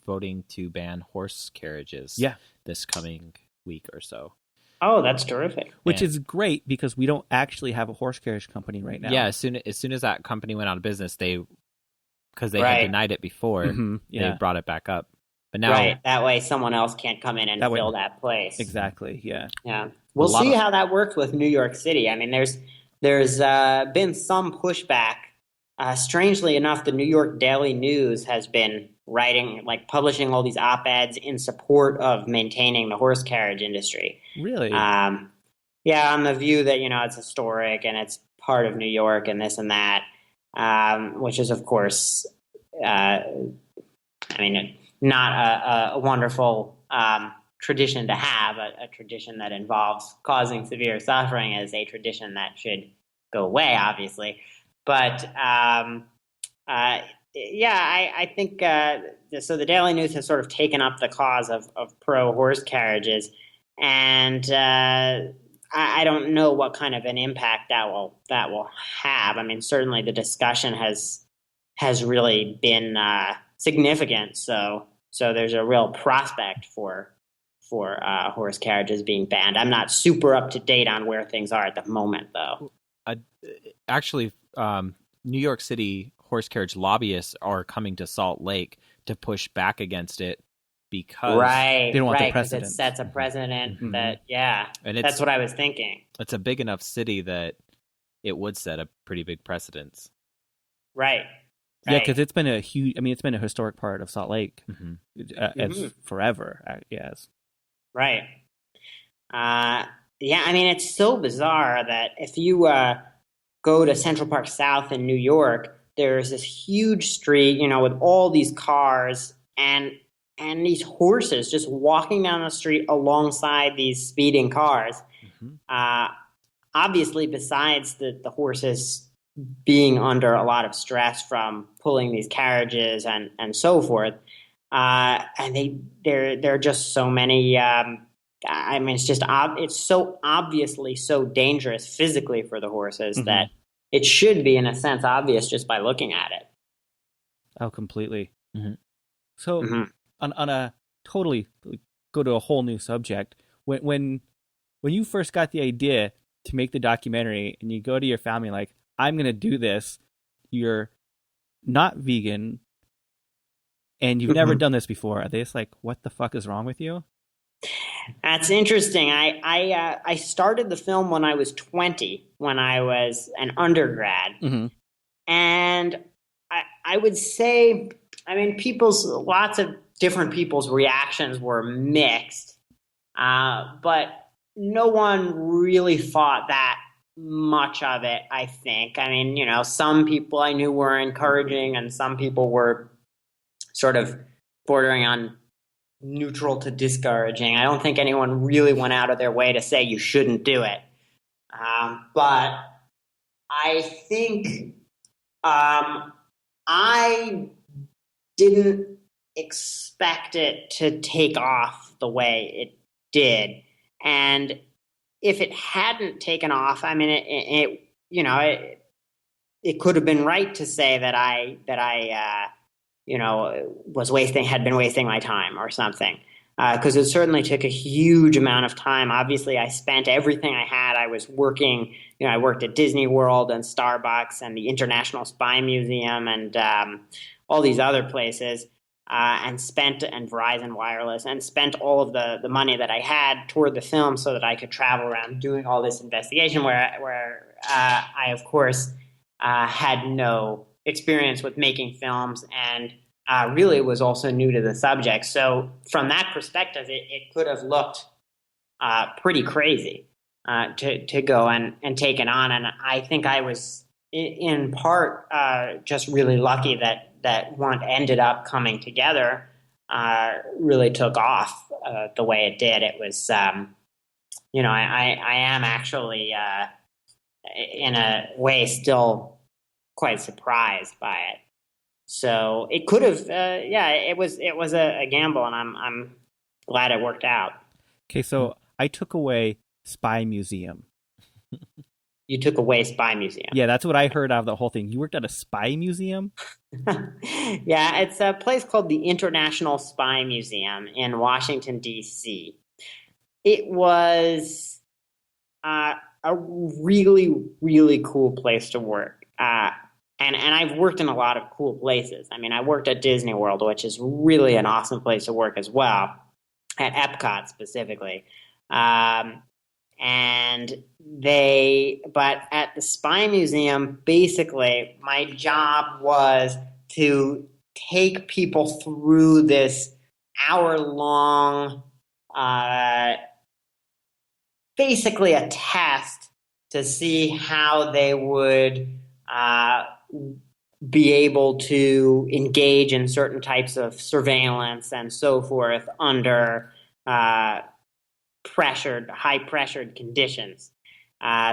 voting to ban horse carriages this coming week or so.
Oh, that's terrific.
Which is great because we don't actually have a horse carriage company right now.
Yeah, as soon as that company went out of business, because they had denied it before, they brought it back up. But now,
that way someone else can't come in and fill that place.
Exactly. Yeah.
We'll see how that works with New York City. I mean, there's been some pushback. Strangely enough, the New York Daily News has been publishing all these op-eds in support of maintaining the horse carriage industry.
Really?
On the view that, it's historic and it's part of New York and this and that, which is, of course, not a wonderful tradition to have. A tradition that involves causing severe suffering is a tradition that should go away, obviously. But I think so. The Daily News has sort of taken up the cause of pro horse carriages, and I don't know what kind of an impact that will have. I mean, certainly the discussion has really been significant. So there's a real prospect for horse carriages being banned. I'm not super up to date on where things are at the moment, though.
Actually, New York City horse carriage lobbyists are coming to Salt Lake to push back against it because
they don't want the precedent.
It sets a precedent
and
that's what I was thinking.
It's a big enough city that it would set a pretty big precedence.
Right.
Yeah, because it's been it's been a historic part of Salt Lake as forever. Yes.
Right. It's so bizarre that if you go to Central Park South in New York, there's this huge street, with all these cars and these horses just walking down the street alongside these speeding cars. Obviously, besides the horses being under a lot of stress from pulling these carriages and so forth, and there are just so many. It's so obviously so dangerous physically for the horses that it should be, in a sense, obvious just by looking at it.
Oh, completely. So, on a totally go to a whole new subject, when you first got the idea to make the documentary, and you go to your family like, I'm going to do this, you're not vegan, and you've never done this before. Are they just like, what the fuck is wrong with you?
That's interesting. I started the film when I was 20, when I was an undergrad. And I would say, lots of different people's reactions were mixed. But no one really thought that much of it, I think. Some people I knew were encouraging, and some people were sort of bordering on neutral to discouraging. I don't think anyone really went out of their way to say you shouldn't do it. But I think I didn't expect it to take off the way it did. And if it hadn't taken off, it could have been right to say that I had been wasting my time or something. because it certainly took a huge amount of time. Obviously, I spent everything I had. I was working, I worked at Disney World and Starbucks and the International Spy Museum and all these other places, and Verizon Wireless, and spent all of the money that I had toward the film so that I could travel around doing all this investigation where I, of course, had no experience with making films and really was also new to the subject. So from that perspective, it could have looked pretty crazy to go and take it on. And I think I was in part just really lucky that what ended up coming together really took off the way it did. It was, I am actually in a way still quite surprised by it. So it could have, it was a gamble, and I'm glad it worked out.
Okay, so I took away Spy Museum.
You took away Spy Museum.
Yeah, that's what I heard out of the whole thing. You worked at a spy museum?
Yeah, it's a place called the International Spy Museum in Washington, D.C. It was a really, really cool place to work. And I've worked in a lot of cool places. I mean, I worked at Disney World, which is really an awesome place to work as well, at Epcot specifically. But at the Spy Museum, basically, my job was to take people through this hour-long, basically a test to see how they would be able to engage in certain types of surveillance and so forth under high-pressured conditions.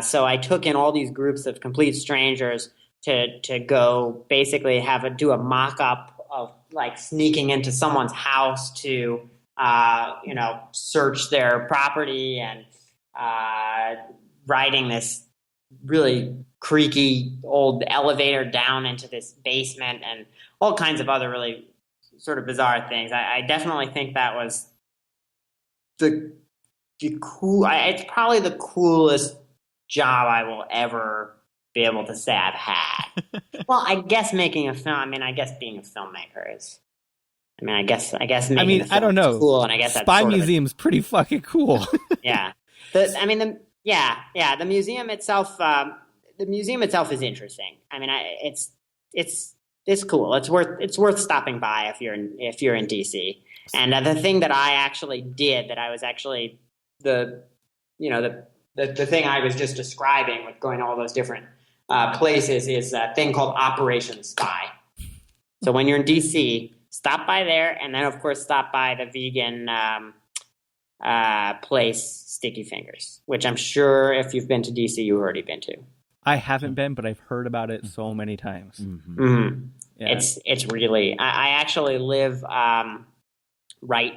So I took in all these groups of complete strangers to go basically do a mock-up of like sneaking into someone's house to search their property and riding this really creaky old elevator down into this basement and all kinds of other really sort of bizarre things. I definitely think that was it's probably the coolest job I will ever be able to say I've had. Well, I guess making a film, I guess being a filmmaker is, I guess making a film
I don't know.
is cool, and I guess that's
Spy
sort of
Museum's pretty fucking cool.
Yeah. The museum itself. The museum itself is interesting. It's cool. It's worth stopping by if you're in DC. And the thing that I actually did, that I was actually the thing I was just describing with going to all those different places is a thing called Operation Spy. So when you're in DC, stop by there, and then of course stop by the vegan place, Sticky Fingers, which I'm sure if you've been to DC, you've already been to.
I haven't been, but I've heard about it so many times.
Mm-hmm.
Mm-hmm.
Yeah.
It's really. I actually live right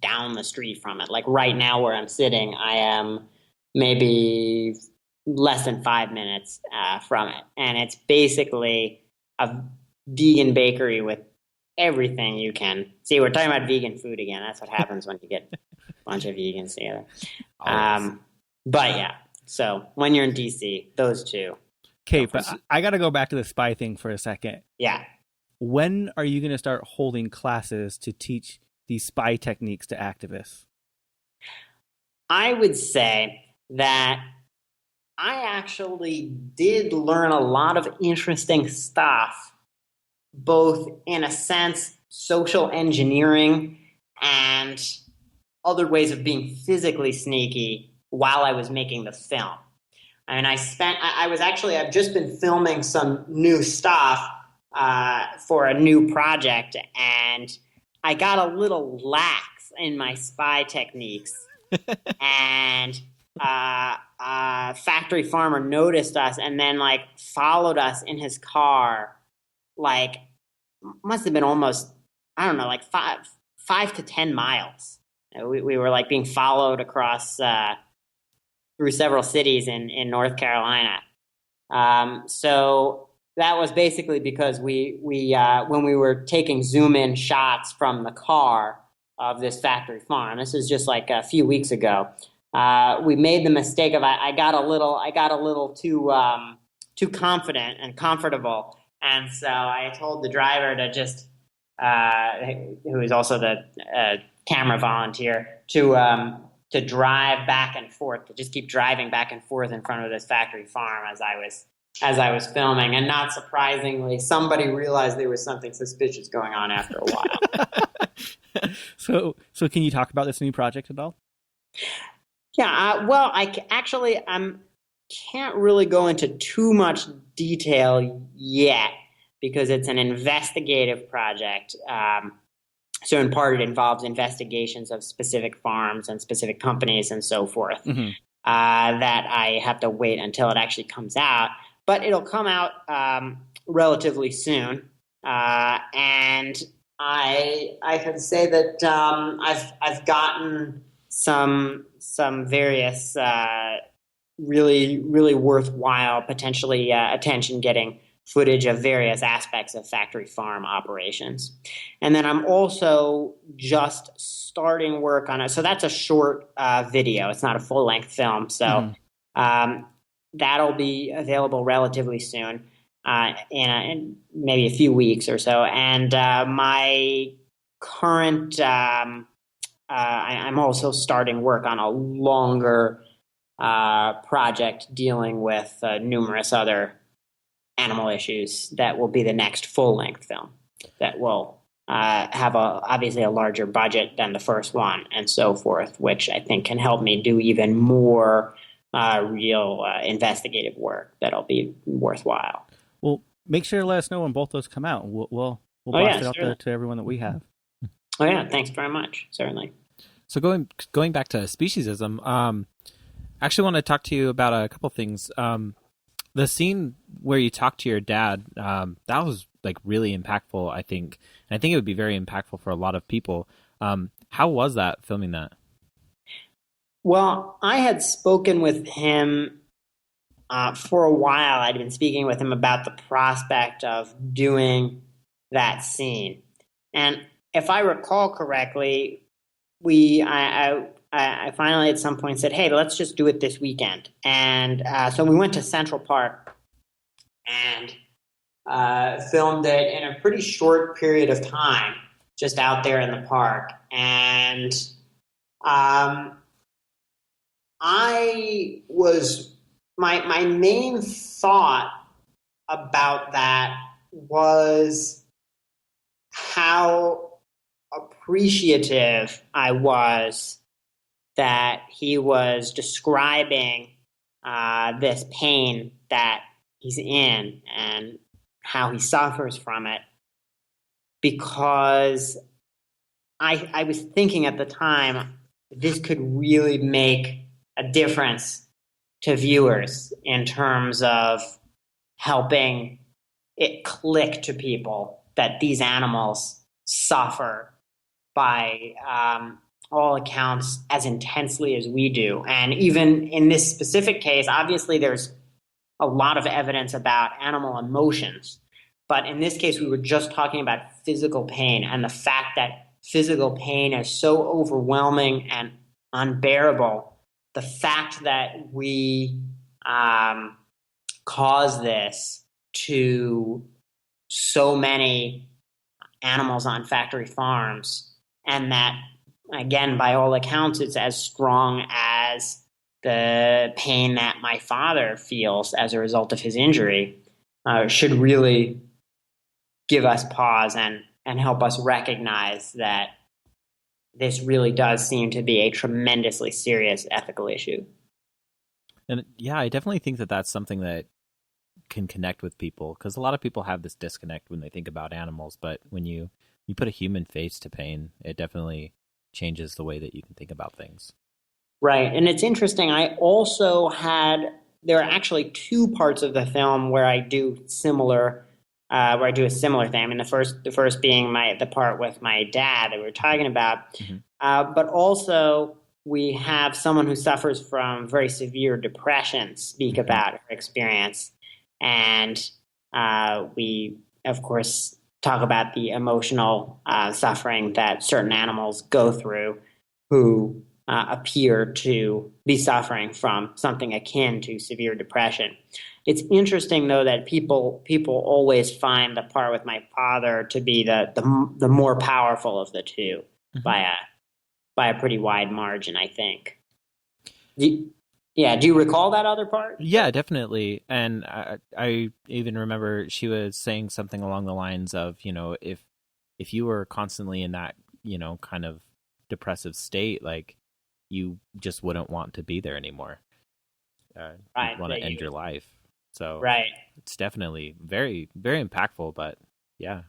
down the street from it. Like right now, where I'm sitting, I am maybe less than 5 minutes from it, and it's basically a vegan bakery with everything you can. See, we're talking about vegan food again. That's what happens when you get a bunch of vegans together. But yeah. So when you're in DC, those two.
Okay, but I got to go back to the spy thing for a second.
Yeah.
When are you going to start holding classes to teach these spy techniques to activists?
I would say that I actually did learn a lot of interesting stuff, both in a sense, social engineering and other ways of being physically sneaky while I was making the film. And I've just been filming some new stuff for a new project, and I got a little lax in my spy techniques. And a factory farmer noticed us and then followed us in his car, must have been almost, I don't know, 5 to 10 miles. We were being followed across through several cities in North Carolina. So that was basically because we when we were taking zoom in shots from the car, of this factory farm. This is just like a few weeks ago. We made the mistake of I got a little too confident and comfortable, and so I told the driver to just who is also the camera volunteer to drive back and forth, to just keep driving back and forth in front of this factory farm as I was filming. And not surprisingly, somebody realized there was something suspicious going on after a while.
So can you talk about this new project at all?
Yeah, well, I can't really go into too much detail yet because it's an investigative project. So in part, it involves investigations of specific farms and specific companies and so forth that I have to wait until it actually comes out. But it'll come out relatively soon. And I can say that I've gotten some various really, really worthwhile, potentially attention-getting footage of various aspects of factory farm operations. And then I'm also just starting work on it. So that's a short video. It's not a full-length film. So that'll be available relatively soon, in maybe a few weeks or so. And my current, I'm also starting work on a longer project dealing with numerous other animal issues that will be the next full-length film that will have obviously a larger budget than the first one and so forth, which I think can help me do even more real investigative work that'll be worthwhile.
Well, make sure to let us know when both those come out. We'll blast it out there to everyone that we have.
Oh yeah, thanks very much. Certainly.
So going back to speciesism, I actually want to talk to you about a couple things. The scene where you talk to your dad, that was like really impactful, I think. And I think it would be very impactful for a lot of people. How was that, filming that?
Well, I had spoken with him for a while. I'd been speaking with him about the prospect of doing that scene. And if I recall correctly, I finally at some point said, hey, let's just do it this weekend. And so we went to Central Park and filmed it in a pretty short period of time, just out there in the park. And my main thought about that was how appreciative I was that he was describing this pain that he's in and how he suffers from it, because I was thinking at the time this could really make a difference to viewers in terms of helping it click to people that these animals suffer by all accounts as intensely as we do. And even in this specific case, obviously there's a lot of evidence about animal emotions. But in this case, we were just talking about physical pain, and the fact that physical pain is so overwhelming and unbearable. The fact that we cause this to so many animals on factory farms, and that, again, by all accounts, it's as strong as the pain that my father feels as a result of his injury, should really give us pause and help us recognize that this really does seem to be a tremendously serious ethical issue.
And yeah, I definitely think that that's something that can connect with people, because a lot of people have this disconnect when they think about animals, but when you put a human face to pain, it definitely changes the way that you can think about things.
Right. And it's interesting. I also there are actually two parts of the film where I do a similar thing. I mean, the first being the part with my dad that we were talking about, but also we have someone who suffers from very severe depression speak about her experience, and we, of course, talk about the emotional suffering that certain animals go through who appear to be suffering from something akin to severe depression. It's interesting, though, that people always find the part with my father to be the more powerful of the two by a pretty wide margin, I think. Do you recall that other part?
Yeah, definitely. And I even remember she was saying something along the lines of, if you were constantly in that, kind of depressive state, like you just wouldn't want to be there anymore.
Right.
You'd want to end your life. So
right.
It's definitely very, very impactful, but yeah.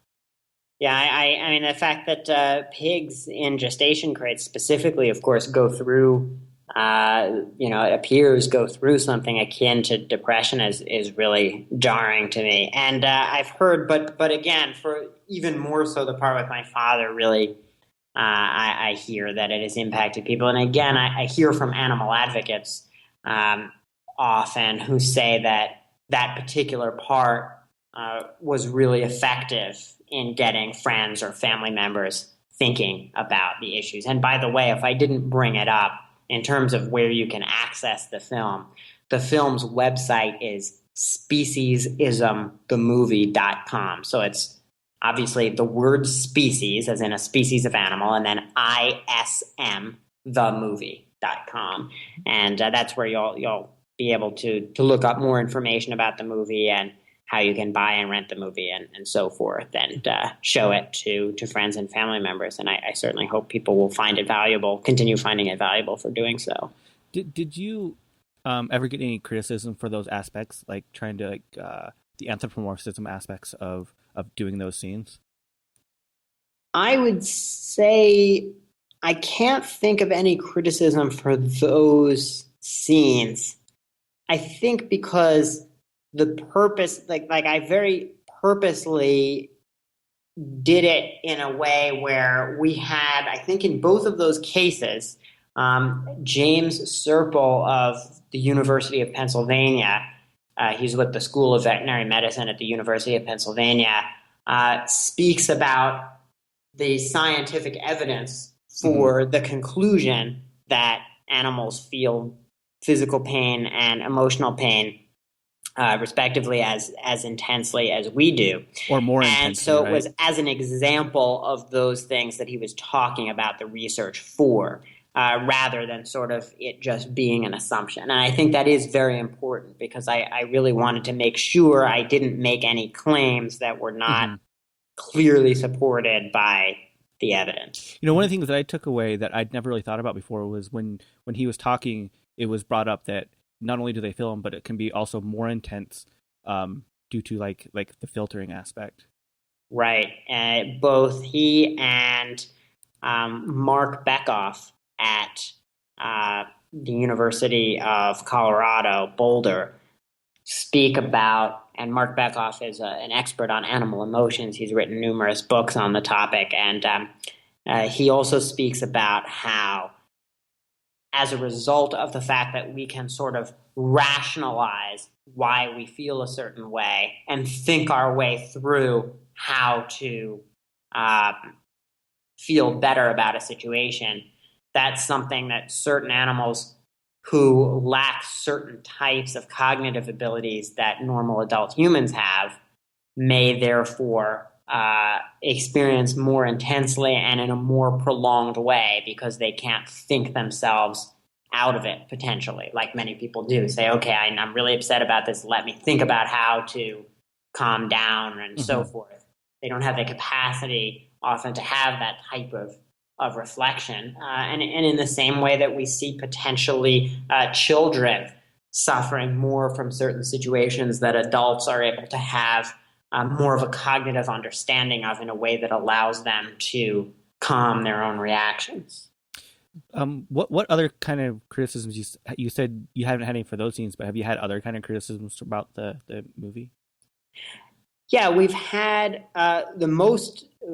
Yeah, I mean, the fact that pigs in gestation crates specifically, of course, go through, it appears go through something akin to depression is really jarring to me. And I've heard, but again, for even more so the part with my father, really, I hear that it has impacted people. And again, I hear from animal advocates often who say that particular part was really effective in getting friends or family members thinking about the issues. And by the way, if I didn't bring it up in terms of where you can access the film's website is speciesismthemovie.com. So it's obviously the word species, as in a species of animal, and then ISM, themovie.com. And that's where you'll be able to look up more information about the movie and how you can buy and rent the movie and so forth, and show it to friends and family members. And I certainly hope people will find it valuable, continue finding it valuable for doing so.
Did you ever get any criticism for those aspects, like trying to the anthropomorphism aspects of doing those scenes?
I would say I can't think of any criticism for those scenes. I think because the purpose, like I very purposely did it in a way where we had, I think in both of those cases, James Serpel of the University of Pennsylvania, he's with the School of Veterinary Medicine at the University of Pennsylvania, speaks about the scientific evidence for the conclusion that animals feel physical pain and emotional pain, respectively, as intensely as we do.
Or more intensely,
and so
right?
It was as an example of those things that he was talking about the research for, rather than sort of it just being an assumption. And I think that is very important because I really wanted to make sure I didn't make any claims that were not clearly supported by the evidence.
One of the things that I took away that I'd never really thought about before was when he was talking, it was brought up that not only do they film, but it can be also more intense due to like the filtering aspect.
Right. Both he and Mark Beckoff at the University of Colorado, Boulder, speak about, and Mark Beckoff is an expert on animal emotions. He's written numerous books on the topic, and he also speaks about how, as a result of the fact that we can sort of rationalize why we feel a certain way and think our way through how to feel better about a situation, that's something that certain animals who lack certain types of cognitive abilities that normal adult humans have may therefore experience more intensely and in a more prolonged way because they can't think themselves out of it, potentially, like many people do. Say, okay, I'm really upset about this. Let me think about how to calm down and so forth. They don't have the capacity often to have that type of reflection. And in the same way that we see potentially children suffering more from certain situations that adults are able to have more of a cognitive understanding of in a way that allows them to calm their own reactions.
What other kind of criticisms you said you haven't had any for those scenes, but have you had other kind of criticisms about the movie?
Yeah, we've had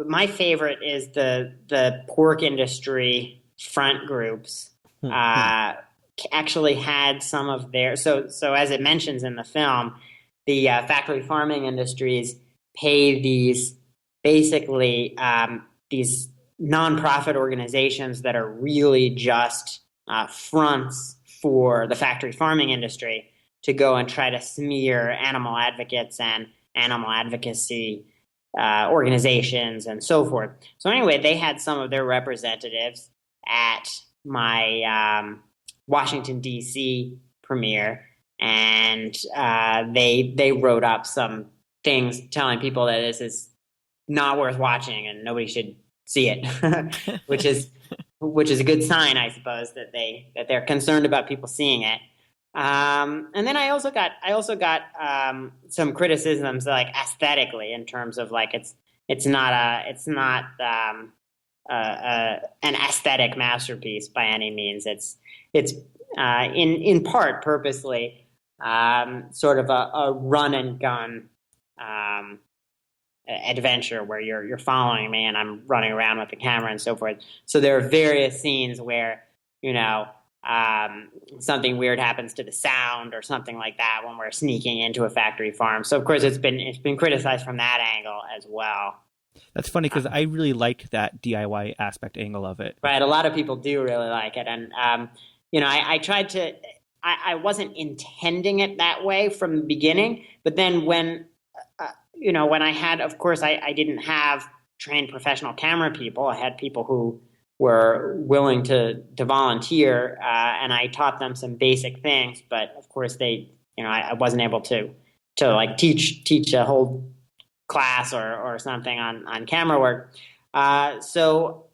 my favorite is the pork industry front groups actually had some of their, so as it mentions in the film, the factory farming industries pay these basically these nonprofit organizations that are really just fronts for the factory farming industry to go and try to smear animal advocates and animal advocacy organizations and so forth. So anyway, they had some of their representatives at my Washington, D.C. premiere, and they wrote up some things telling people that this is not worth watching and nobody should see it, which is a good sign, I suppose, that they're concerned about people seeing it. And then I also got some criticisms, like aesthetically, in terms of like it's not an aesthetic masterpiece by any means. It's in part purposely sort of a run and gun adventure where you're following me and I'm running around with the camera and so forth. So there are various scenes where, you know, something weird happens to the sound or something like that when we're sneaking into a factory farm. So of course it's been criticized from that angle as well.
That's funny because I really liked that DIY aspect angle of it.
Right, a lot of people do really like it, and you know, I tried to. I wasn't intending it that way from the beginning, but then when you know, when I had, of course, I didn't have trained professional camera people. I had people who were willing to volunteer, and I taught them some basic things. But of course, they, you know, I wasn't able to like teach a whole class or something on camera work. So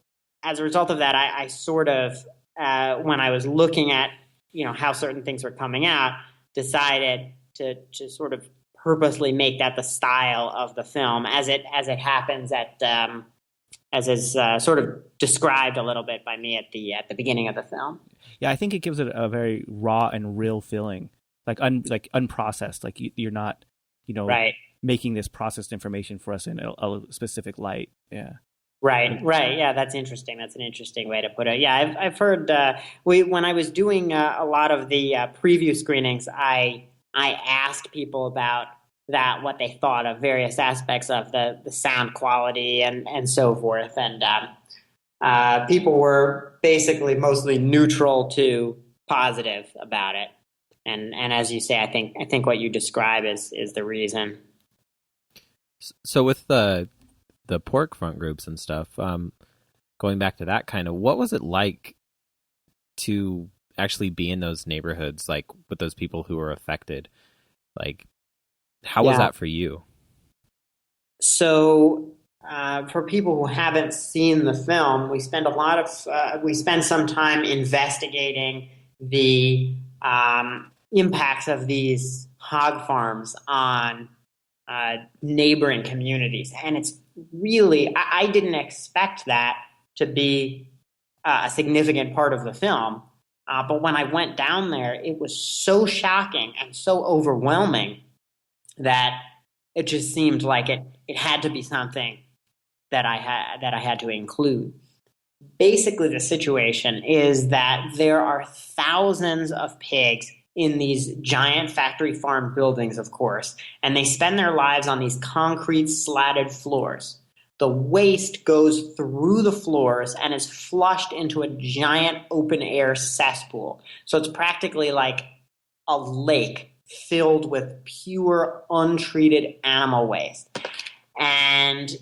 as a result of that, I sort of, when I was looking at, you know, how certain things were coming out, decided to sort of purposely make that the style of the film as it happens as is sort of described a little bit by me at the beginning of the film.
Yeah, I think it gives it a very raw and real feeling, like unprocessed, like you're not, you know,
right,
making this processed information for us in a specific light. Yeah.
Right. Yeah, that's interesting. That's an interesting way to put it. Yeah, I've heard. When I was doing a lot of the preview screenings, I asked people about that, what they thought of various aspects of the sound quality and so forth, and people were basically mostly neutral to positive about it. And as you say, I think what you describe is the reason.
So with the pork front groups and stuff, going back to that kind of, what was it like to actually be in those neighborhoods, like with those people who were affected? Like, how was that for you?
So for people who haven't seen the film, we spend some time investigating the impacts of these hog farms on neighboring communities. And it's really, I didn't expect that to be a significant part of the film. But when I went down there, it was so shocking and so overwhelming that it just seemed like it had to be something that I had to include. Basically, the situation is that there are thousands of pigs in these giant factory farm buildings, of course, and they spend their lives on these concrete slatted floors. The waste goes through the floors and is flushed into a giant open-air cesspool. So it's practically like a lake filled with pure, untreated animal waste. And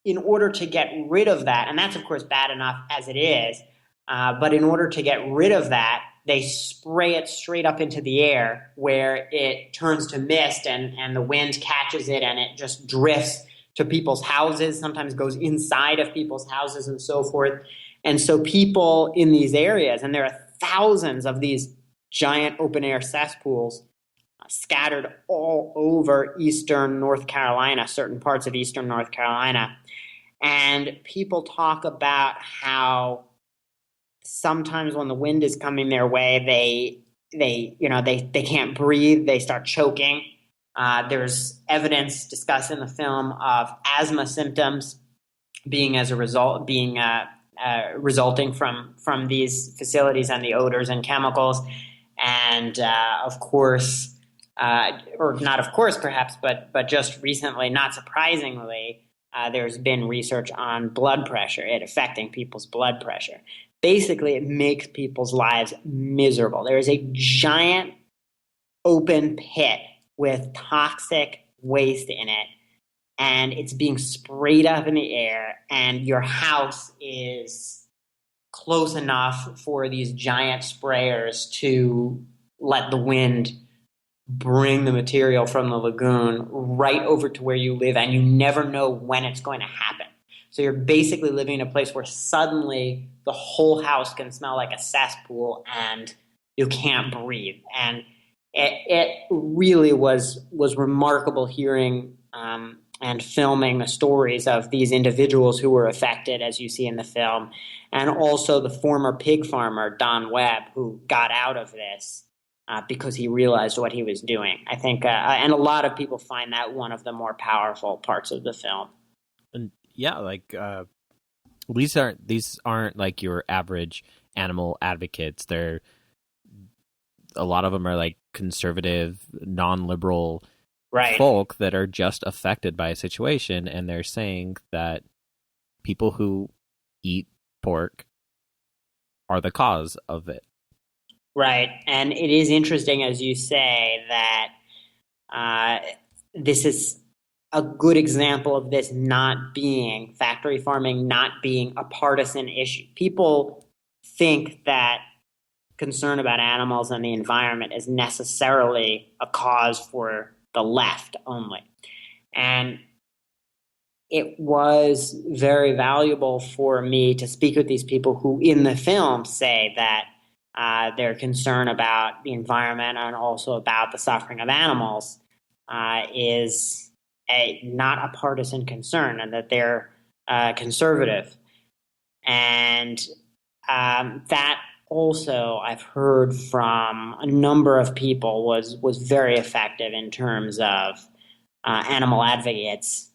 in order to get rid of that, and that's, of course, bad enough as it is, but in order to get rid of that, they spray it straight up into the air where it turns to mist and the wind catches it and it just drifts to people's houses, sometimes goes inside of people's houses and so forth. And so people in these areas, and there are thousands of these giant open-air cesspools scattered all over eastern North Carolina, certain parts of eastern North Carolina. And people talk about how sometimes when the wind is coming their way, they can't breathe, they start choking. There's evidence discussed in the film of asthma symptoms resulting from these facilities and the odors and chemicals. And of course, or not of course perhaps, but just recently, not surprisingly, there's been research on blood pressure, it affecting people's blood pressure. Basically, it makes people's lives miserable. There is a giant open pit with toxic waste in it, and it's being sprayed up in the air, and your house is close enough for these giant sprayers to let the wind bring the material from the lagoon right over to where you live, and you never know when it's going to happen. So you're basically living in a place where suddenly the whole house can smell like a cesspool and you can't breathe. And it really was remarkable hearing and filming the stories of these individuals who were affected, as you see in the film, and also the former pig farmer, Don Webb, who got out of this because he realized what he was doing. I think, and a lot of people find that one of the more powerful parts of the film.
And yeah, like these aren't like your average animal advocates. A lot of them are like conservative, non-liberal folk that are just affected by a situation, and they're saying that people who eat pork are the cause of it. Right. And it is interesting, as you say, that this is a good example of this not being, factory farming not being a partisan issue. People think that concern about animals and the environment is necessarily a cause for the left only. And it was very valuable for me to speak with these people who in the film say that their concern about the environment and also about the suffering of animals is not a partisan concern, and that they're conservative. And that also, I've heard from a number of people, was very effective in terms of animal advocates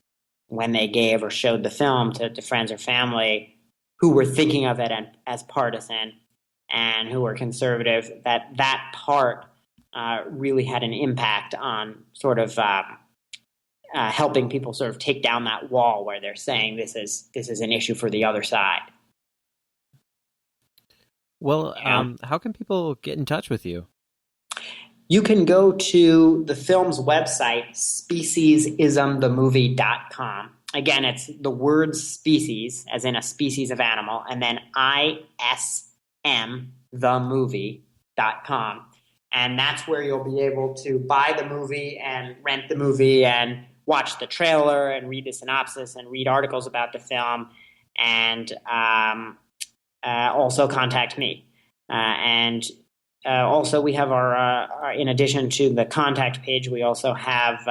when they gave or showed the film to friends or family who were thinking of it as partisan and who were conservative, that part really had an impact on sort of helping people sort of take down that wall where they're saying this is an issue for the other side. Well, how can people get in touch with you?
You can go to the film's website, speciesismthemovie.com. Again, it's the word species, as in a species of animal, and then ismthemovie.com. And that's where you'll be able to buy the movie and rent the movie and watch the trailer and read the synopsis and read articles about the film, and also contact me. And also we have our, in addition to the contact page, we also have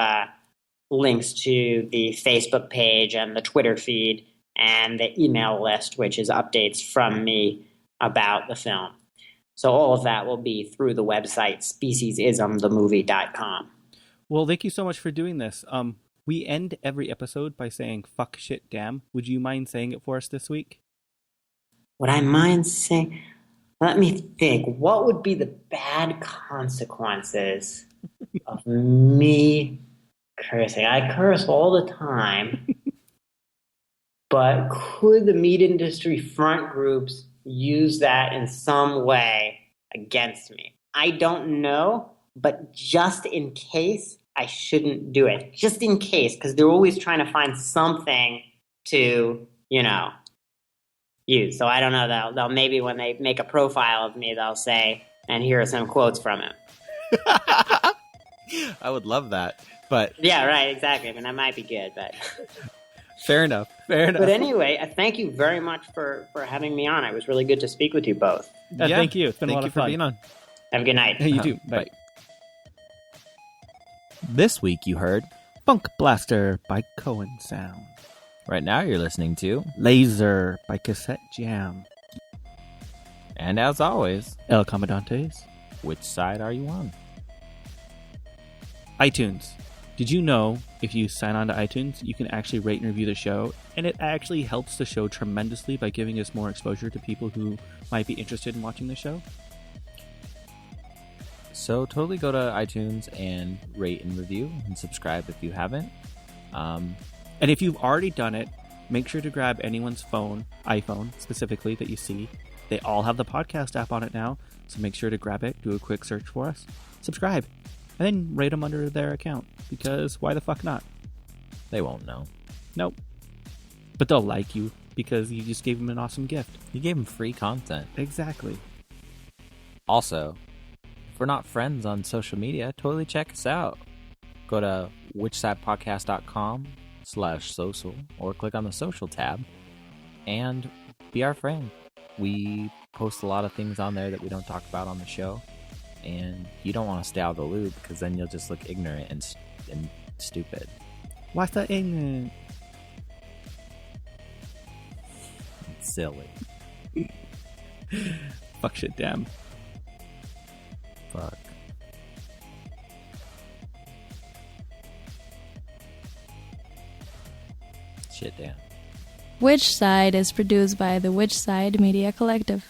links to the Facebook page and the Twitter feed and the email list, which is updates from me about the film. So all of that will be through the website, speciesismthemovie.com.
Well, thank you so much for doing this. We end every episode by saying, fuck, shit, damn. Would you mind saying it for us this week?
Would I mind saying? Let me think. What would be the bad consequences of me cursing? I curse all the time. But could the meat industry front groups use that in some way against me? I don't know, but just in case, I shouldn't do it. Just in case, because they're always trying to find something to, use. So I don't know. They'll maybe when they make a profile of me, they'll say, and here are some quotes from him.
I would love that. But
yeah, right, exactly. I mean, that might be good, but
fair enough.
But anyway, thank you very much for having me on. It was really good to speak with you both.
Thank you. It's been a lot of fun.
Thank you for being on.
Have a good night.
Hey, you too. Bye.
This week you heard
Funk Blaster by Cohen Sound.
Right now you're listening to
Laser by Cassette Jam.
And as always,
El Comandantes.
Which side are you on?
iTunes. Did you know if you sign on to iTunes, you can actually rate and review the show? And it actually helps the show tremendously by giving us more exposure to people who might be interested in watching the show.
So totally go to iTunes and rate and review and subscribe if you haven't.
And if you've already done it, make sure to grab anyone's phone, iPhone specifically, that you see. They all have the podcast app on it now, so make sure to grab it, do a quick search for us, subscribe, and then rate them under their account, because why the fuck not?
They won't know.
Nope. But they'll like you, because you just gave them an awesome gift.
You gave them free content.
Exactly.
Also, if we're not friends on social media, totally check us out. Go to whichsidepodcast.com/social or click on the social tab and be our friend. We post a lot of things on there that we don't talk about on the show, and you don't want to stay out of the loop because then you'll just look ignorant and stupid.
What's the ignorant?
It's silly.
Fuck shit, damn.
Fuck. Shit, damn.
Which Side is produced by the Which Side Media Collective.